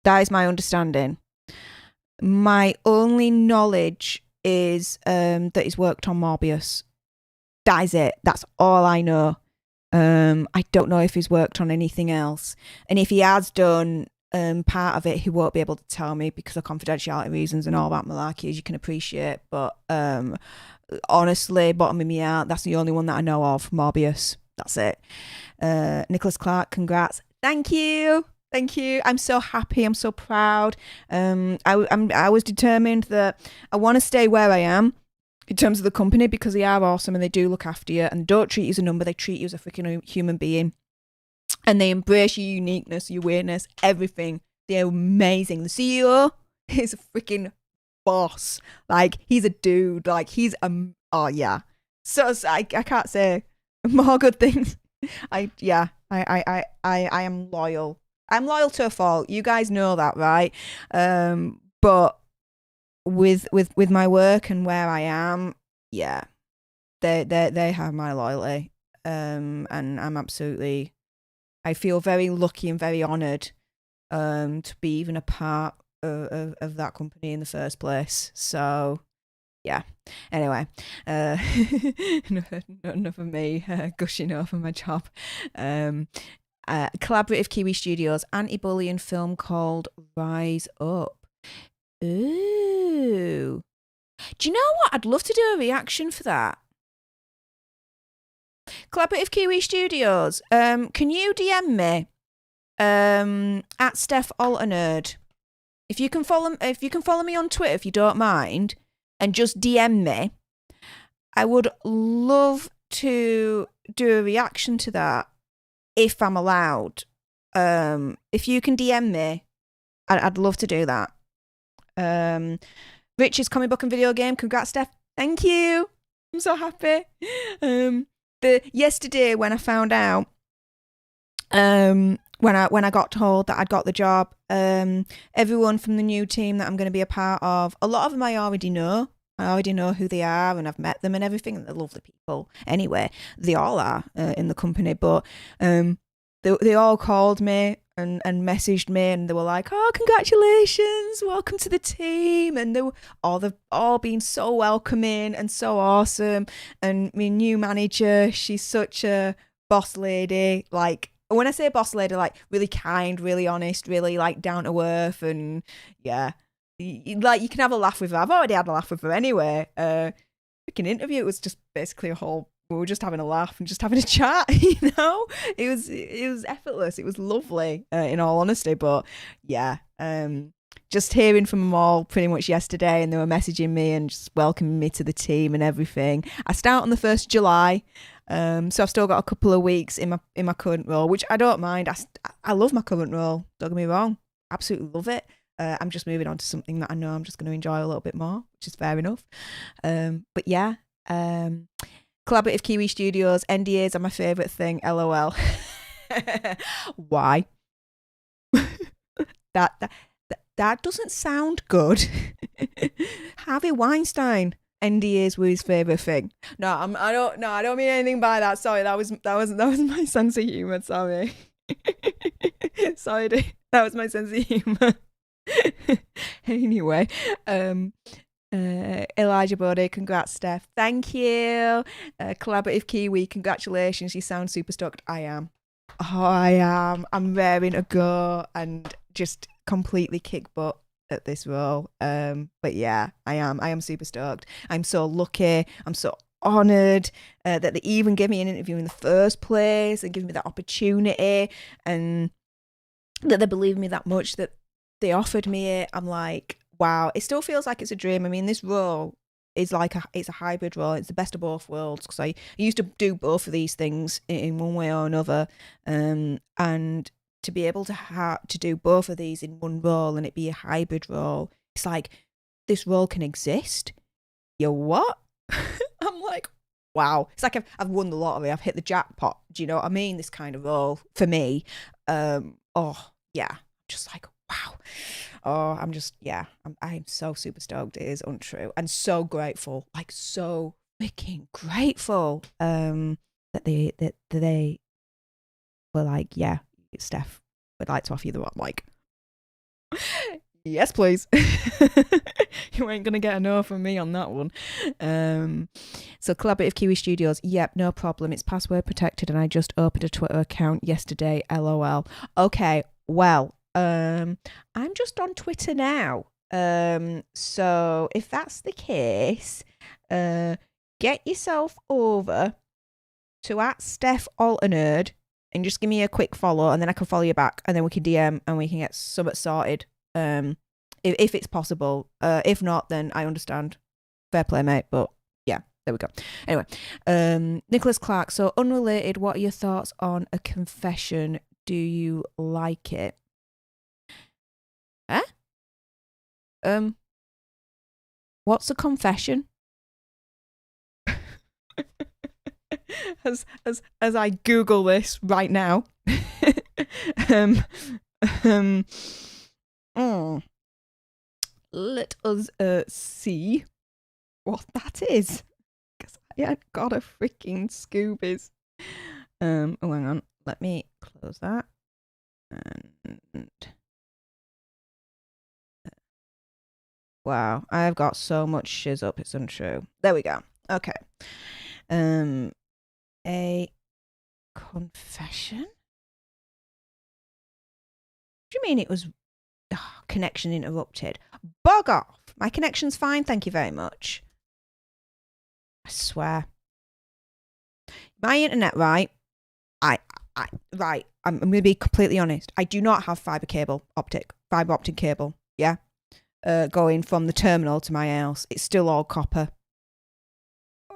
That is my understanding. My only knowledge is that he's worked on Morbius. That is it. That's all I know. I don't know if he's worked on anything else. And if he has done part of it, he won't be able to tell me because of confidentiality reasons and all that malarkey, as you can appreciate. But honestly, bottom of my heart, that's the only one that I know of, Morbius. That's it. Nicholas Clark, congrats. Thank you. I'm so happy. I'm so proud. I was determined that I want to stay where I am in terms of the company, because they are awesome and they do look after you and don't treat you as a number. They treat you as a freaking human being, and they embrace your uniqueness, your weirdness, everything. They're amazing. The CEO is a freaking boss. Like, he's a dude. Like, he's oh yeah. So I can't say more good things. I am loyal. I'm loyal to a fault. You guys know that, right? But with my work and where I am, yeah, they have my loyalty, and I'm absolutely, I feel very lucky and very honoured to be even a part of that company in the first place. So yeah. Anyway, enough of me gushing over my job. Collaborative Kiwi Studios, anti-bullying film called Rise Up. Ooh. Do you know what? I'd love to do a reaction for that. Collaborative Kiwi Studios. Can you DM me at Stef Alter Nerd? If you can follow me on Twitter, if you don't mind, and just DM me, I would love to do a reaction to that if I'm allowed. If you can DM me, I'd love to do that. Rich's comic book and video game. Congrats, Steph. Thank you. I'm so happy. Yesterday when I found out, when I got told that I'd got the job, everyone from the new team that I'm going to be a part of, a lot of them I already know. I already know who they are and I've met them and everything, and they're lovely people. Anyway, they all are in the company, but they all called me and messaged me, and they were like, "Oh, congratulations, welcome to the team," and they've all been so welcoming and so awesome. And my new manager, she's such a boss lady. Like, when I say boss lady, like really kind, really honest, really like down to earth, and yeah. Like, you can have a laugh with her. I've already had a laugh with her anyway. Freaking interview, it was just basically we were just having a laugh and just having a chat, you know? It was effortless. It was lovely, in all honesty. But yeah, just hearing from them all pretty much yesterday, and they were messaging me and just welcoming me to the team and everything. I start on the 1st of July. So I've still got a couple of weeks in my current role, which I don't mind. I love my current role. Don't get me wrong. Absolutely love it. I'm just moving on to something that I know I'm just going to enjoy a little bit more, which is fair enough. But yeah, Collaborative Kiwi Studios, NDAs are my favourite thing, LOL. Why? that doesn't sound good. Harvey Weinstein, NDAs were his favourite thing. I don't mean anything by that. Sorry, that was my sense of humour. Sorry. Sorry, that was my sense of humour. Anyway, Elijah Bodie, congrats, Steph. Thank you. Collaborative Kiwi, congratulations. You sound super stoked. I am. Oh, I am. I'm raring to go and just completely kick butt at this role. But yeah, I am super stoked. I'm so lucky. I'm so honoured that they even gave me an interview in the first place and give me that opportunity, and that they believe me that much that they offered me it. I'm like, wow, it still feels like it's a dream. I mean, this role is like it's a hybrid role. It's the best of both worlds, because I used to do both of these things in one way or another, and to be able to do both of these in one role and it be a hybrid role, it's like, this role can exist. You what? I'm like, wow. It's like I've won the lottery. I've hit the jackpot. Do you know what I mean? This kind of role for me. Oh yeah, just like, wow. Oh, I'm so super stoked. It is untrue. And so grateful, like so freaking grateful that they were like, yeah, Steph, we'd like to offer you the role. I'm like, yes, please. You ain't gonna get a no from me on that one. So Collaborative Kiwi Studios, yep, no problem. It's password protected, and I just opened a Twitter account yesterday. LOL. Okay, well, I'm just on Twitter now. So if that's the case, get yourself over to at Stef Alter Nerd and just give me a quick follow, and then I can follow you back, and then we can DM and we can get something sorted. If it's possible. If not, then I understand. Fair play, mate. But yeah, there we go. Anyway, Nicholas Clark. So unrelated, what are your thoughts on A Confession? Do you like it? Huh? What's a confession? as I Google this right now. Let us see what that is, because I had got a freaking Scoobies. Oh, hang on, let me close that. And wow, I've got so much shiz up, it's untrue. There we go. Okay. A confession? What do you mean it was connection interrupted? Bog off. My connection's fine, thank you very much. I swear. my internet, right? I'm going to be completely honest. I do not have fiber optic cable. Yeah. Going from the terminal to my house. It's still all copper.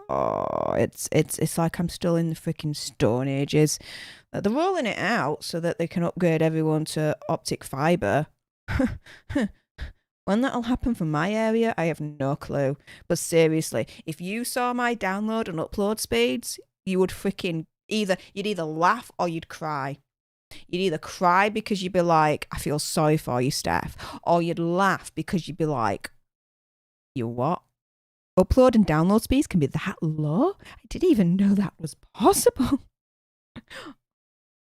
Oh, it's like I'm still in the freaking Stone Ages. They're rolling it out so that they can upgrade everyone to optic fiber. When that'll happen from my area, I have no clue. But seriously, if you saw my download and upload speeds, you would freaking you'd either laugh or you'd cry. You'd either cry because you'd be like, I feel sorry for you, Steph, or you'd laugh because you'd be like, you what? Upload and download speeds can be that low? I didn't even know that was possible.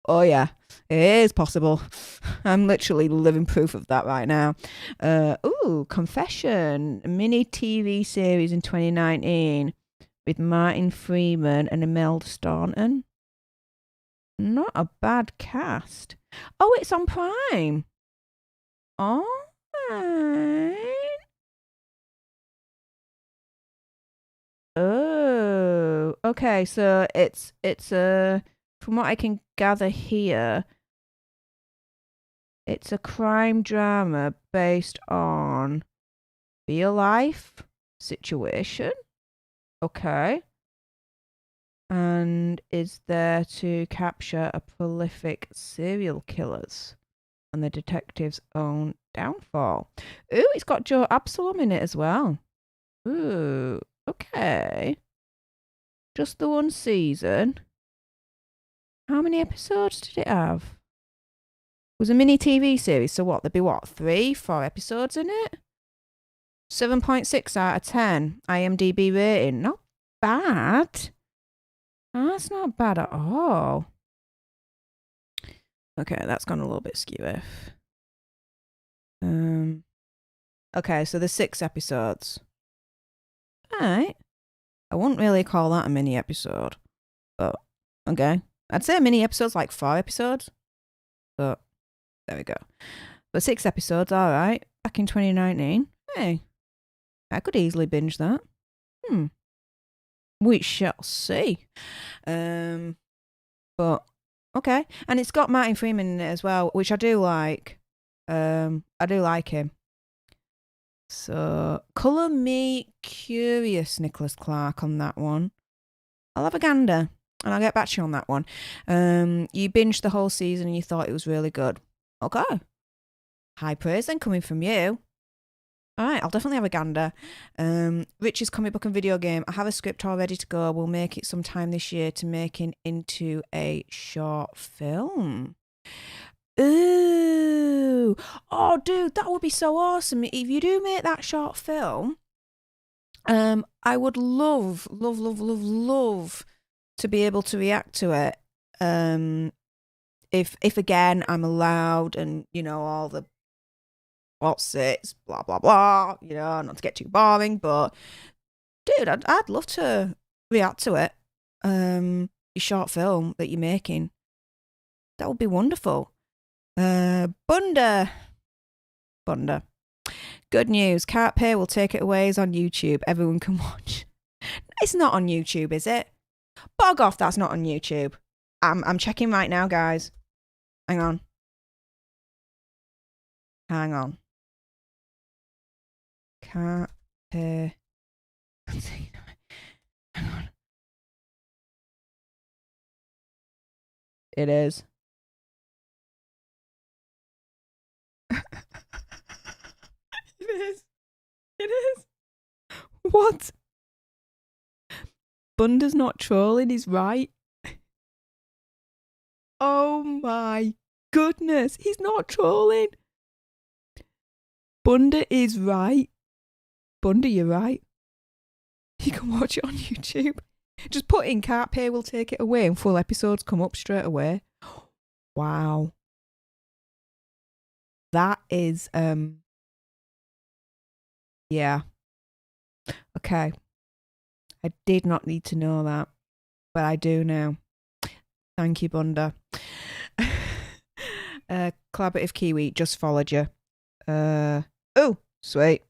Oh yeah, it is possible. I'm literally living proof of that right now. Confession, a mini TV series in 2019 with Martin Freeman and Imelda Staunton. Not a bad cast. Oh, it's on Prime. All right. Oh, okay. So it's from what I can gather here, it's a crime drama based on real life situation. Okay. And is there to capture a prolific serial killers and the detective's own downfall. Ooh, it's got Joe Absalom in it as well. Ooh, okay. Just the one season. How many episodes did it have? It was a mini TV series, so what? There'd be what, 3-4 episodes in it? 7.6 out of 10 IMDb rating. Not bad. That's not bad at all. Okay, that's gone a little bit skew. Okay, so there's 6 episodes. Alright. I wouldn't really call that a mini episode. But, okay. I'd say a mini episode's like 4 episodes. But, there we go. But 6 episodes, alright. Back in 2019. Hey. I could easily binge that. We shall see. But, okay. And it's got Martin Freeman in it as well, which I do like. I do like him. So, colour me curious, Nicholas Clark, on that one. I'll have a gander, and I'll get back to you on that one. You binged the whole season and you thought it was really good. Okay. High praise then coming from you. All right, I'll definitely have a gander. Rich's comic book and video game. I have a script all ready to go. We'll make it sometime this year to make it into a short film. Ooh. Oh, dude, that would be so awesome. If you do make that short film, I would love to be able to react to it. If again, I'm allowed and, you know, all the what's it, blah, blah, blah, you know, not to get too boring, but dude, I'd love to react to it. Your short film that you're making. That would be wonderful. Bunda. Good news. Can't Pay will take it away. It's on YouTube. Everyone can watch. It's not on YouTube, is it? Bog off, that's not on YouTube. I'm checking right now, guys. Hang on. Can't Pay. Hang on. It is. It is. What? Bunda's not trolling, he's right. Oh my goodness, he's not trolling. Bunda is right. Bunda, you're right. You can watch it on YouTube. Just put in Can't Pay will take it away and full episodes come up straight away. Wow. That is, yeah. Okay. I did not need to know that, but I do now. Thank you, Bunda. Collaborative Kiwi just followed you. Oh, sweet.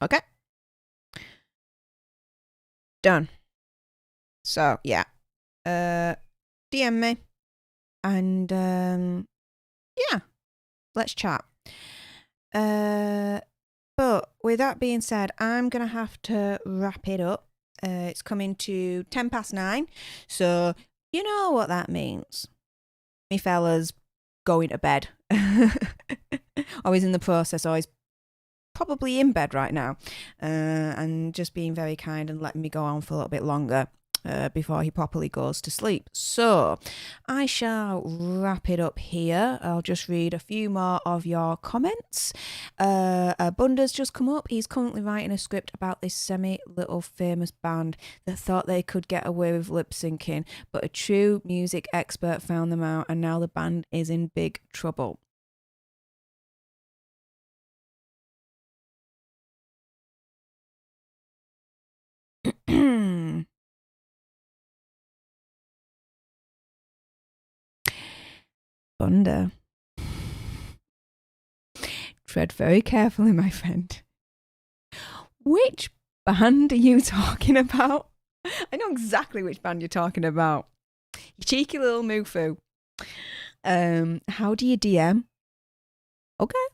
Okay. Done. So yeah, DM me, and yeah, let's chat. But with that being said, I'm gonna have to wrap it up. It's coming to 9:10, so you know what that means. Me fellas going to bed. Always in the process, always probably in bed right now, and just being very kind and letting me go on for a little bit longer before he properly goes to sleep. So I shall wrap it up here. I'll just read a few more of your comments. Bunda's just come up. He's currently writing a script about this semi-little famous band that thought they could get away with lip syncing, but a true music expert found them out, and now the band is in big trouble. Bunda. Tread very carefully, my friend. Which band are you talking about? I know exactly which band you're talking about. You cheeky little moofoo. How do you DM? Okay.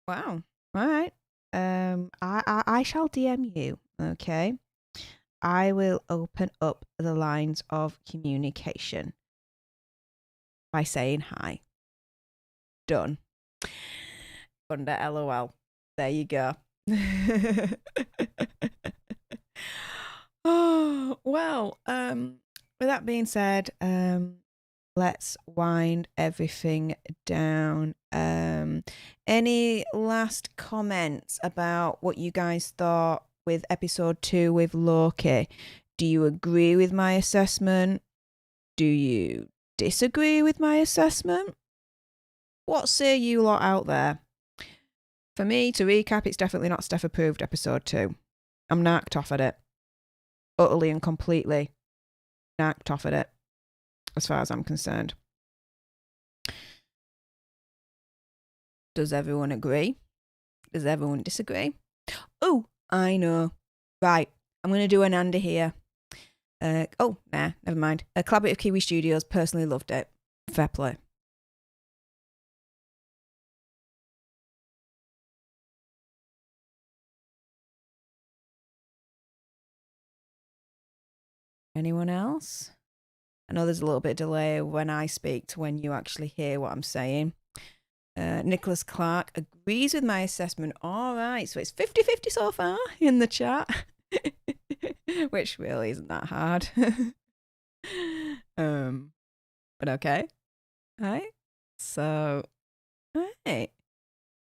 Wow. All right. I shall DM you. Okay. I will open up the lines of communication by saying hi. Done. Under LOL. There you go. Oh, well, with that being said, let's wind everything down. Any last comments about what you guys thought with episode 2 with Loki? Do you agree with my assessment? Do you disagree with my assessment? What say you lot out there? For me, to recap, it's definitely not Steph approved episode 2. I'm knocked off at it. Utterly and completely knocked off at it, as far as I'm concerned. Does everyone agree? Does everyone disagree? Oh, I know. Right, I'm going to do an Andy here. Never mind. Collaborative Kiwi Studios, personally loved it. Fair play. Anyone else? I know there's a little bit of delay when I speak to when you actually hear what I'm saying. Nicholas Clark agrees with my assessment. All right, so it's 50-50 so far in the chat, which really isn't that hard. But okay. All right. So, all right.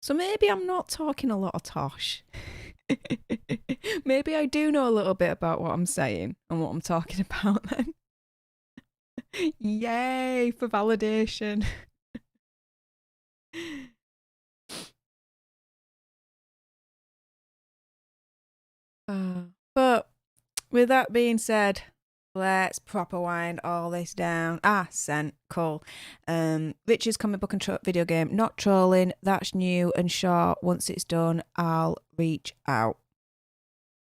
So maybe I'm not talking a lot of tosh. Maybe I do know a little bit about what I'm saying and what I'm talking about then. Yay for validation. But with that being said, let's proper wind all this down. Sent. Cool. Rich's comic book and video game, not trolling. That's new and short. Once it's done, I'll reach out.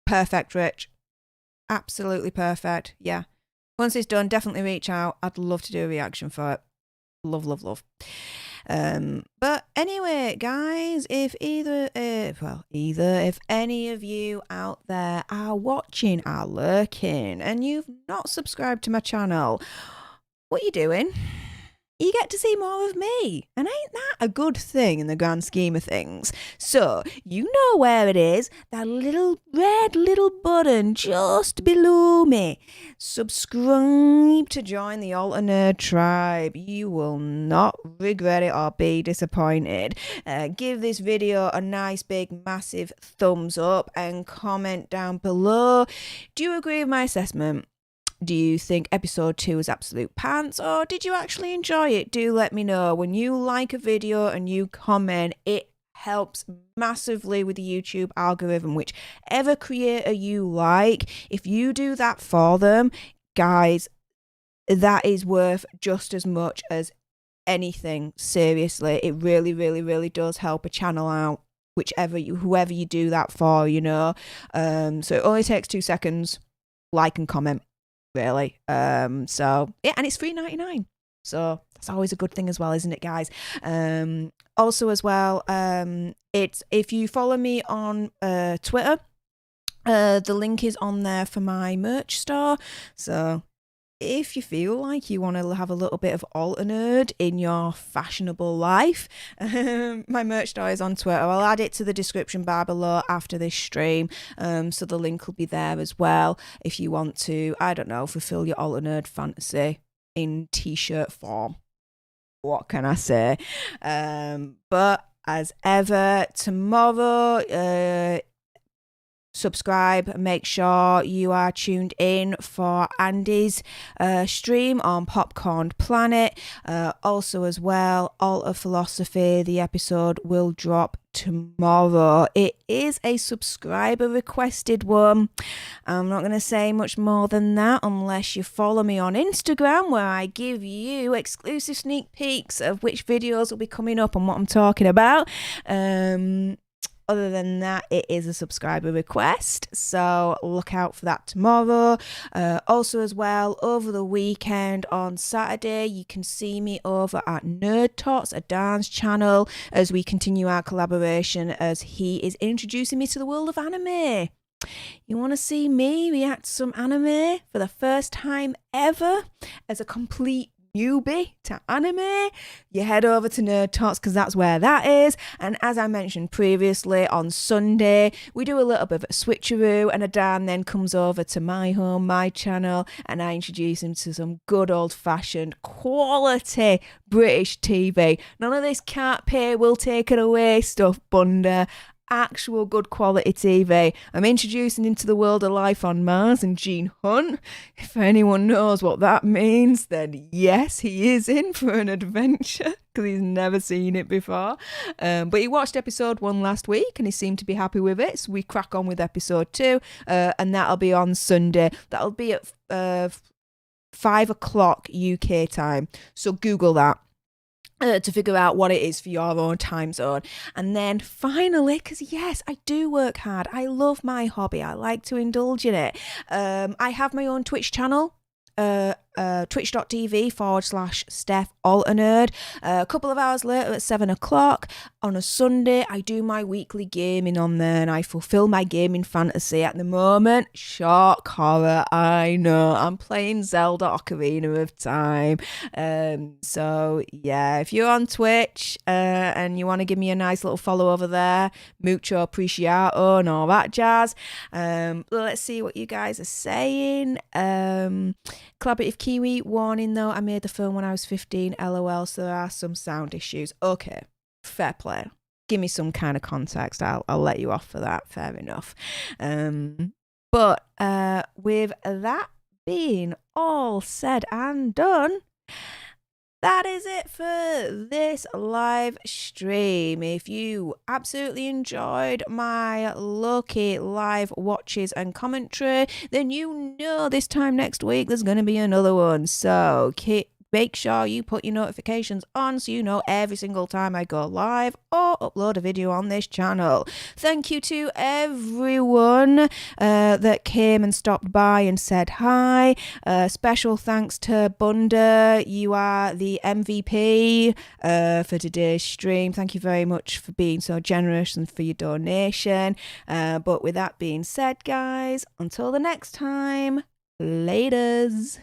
Perfect, Rich. Absolutely perfect. Yeah. Once it's done, definitely reach out. I'd love to do a reaction for it. Love, love, love. But anyway, guys, if any of you out there are watching, are lurking, and you've not subscribed to my channel, what are you doing? You get to see more of me, and ain't that a good thing in the grand scheme of things? So, you know where it is, that little red little button just below me. Subscribe to join the Alter Nerd tribe. You will not regret it or be disappointed. Give this video a nice big massive thumbs up and comment down below. Do you agree with my assessment? Do you think episode 2 was absolute pants, or did you actually enjoy it? Do let me know. When you like a video and you comment, it helps massively with the YouTube algorithm. Whichever creator you like, if you do that for them, guys, that is worth just as much as anything. Seriously, it really, really, really does help a channel out. Whoever you do that for, you know. So it only takes 2 seconds. Like and comment. really. So yeah, and it's $3.99. So that's always a good thing as well, isn't it, guys? Also as well, it's if you follow me on Twitter, the link is on there for my merch store. So if you feel like you want to have a little bit of alter nerd in your fashionable life, my merch store is on Twitter. I'll add it to the description bar below after this stream, so the link will be there as well if you want to, I don't know, fulfill your alter nerd fantasy in t-shirt form. What can I say? But as ever, tomorrow, subscribe, make sure you are tuned in for Andy's stream on Popcorn Planet. Also as well, Alter Philosophy, the episode will drop tomorrow. It is a subscriber requested one. I'm not going to say much more than that unless you follow me on Instagram, where I give you exclusive sneak peeks of which videos will be coming up and what I'm talking about. Other than that, it is a subscriber request, so look out for that tomorrow. Also as well, over the weekend on Saturday, you can see me over at Nerd Tots, a dance channel, as we continue our collaboration as he is introducing me to the world of anime. You want to see me react to some anime for the first time ever as a complete newbie to anime? You head over to Nerd Tots, because that's where that is. And as I mentioned previously, on Sunday we do a little bit of a switcheroo, and Adan then comes over to my home, my channel, and I introduce him to some good old-fashioned quality British TV. None of this can't pay, we'll take it away stuff, Bunda. Actual good quality TV. I'm introducing into the world of Life on Mars and Gene Hunt. If anyone knows what that means, then yes, he is in for an adventure, because he's never seen it before. But he watched episode 1 last week and he seemed to be happy with it, so we crack on with episode 2, and that'll be on Sunday. That'll be at 5 o'clock UK time, so Google that to figure out what it is for your own time zone. And then finally, because yes, I do work hard, I love my hobby, I like to indulge in it, I have my own Twitch channel, twitch.tv/Stef Alter Nerd. A couple of hours later at 7 o'clock on a Sunday, I do my weekly gaming on there, and I fulfill my gaming fantasy at the moment. Shock horror, I know, I'm playing Zelda Ocarina of Time. So yeah, if you're on Twitch and you want to give me a nice little follow over there, mucho appreciato and all that jazz. Let's see what you guys are saying. Collaborative Kiwi warning though, I made the film when I was 15, lol, so there are some sound issues. Okay, fair play. Give me some kind of context, I'll let you off for that, fair enough. But with that being all said and done, that is it for this live stream. If you absolutely enjoyed my Loki live watches and commentary, then you know this time next week there's going to be another one. So make sure you put your notifications on so you know every single time I go live or upload a video on this channel. Thank you to everyone that came and stopped by and said hi. Special thanks to Bunda. You are the MVP for today's stream. Thank you very much for being so generous and for your donation. But with that being said, guys, until the next time, laters.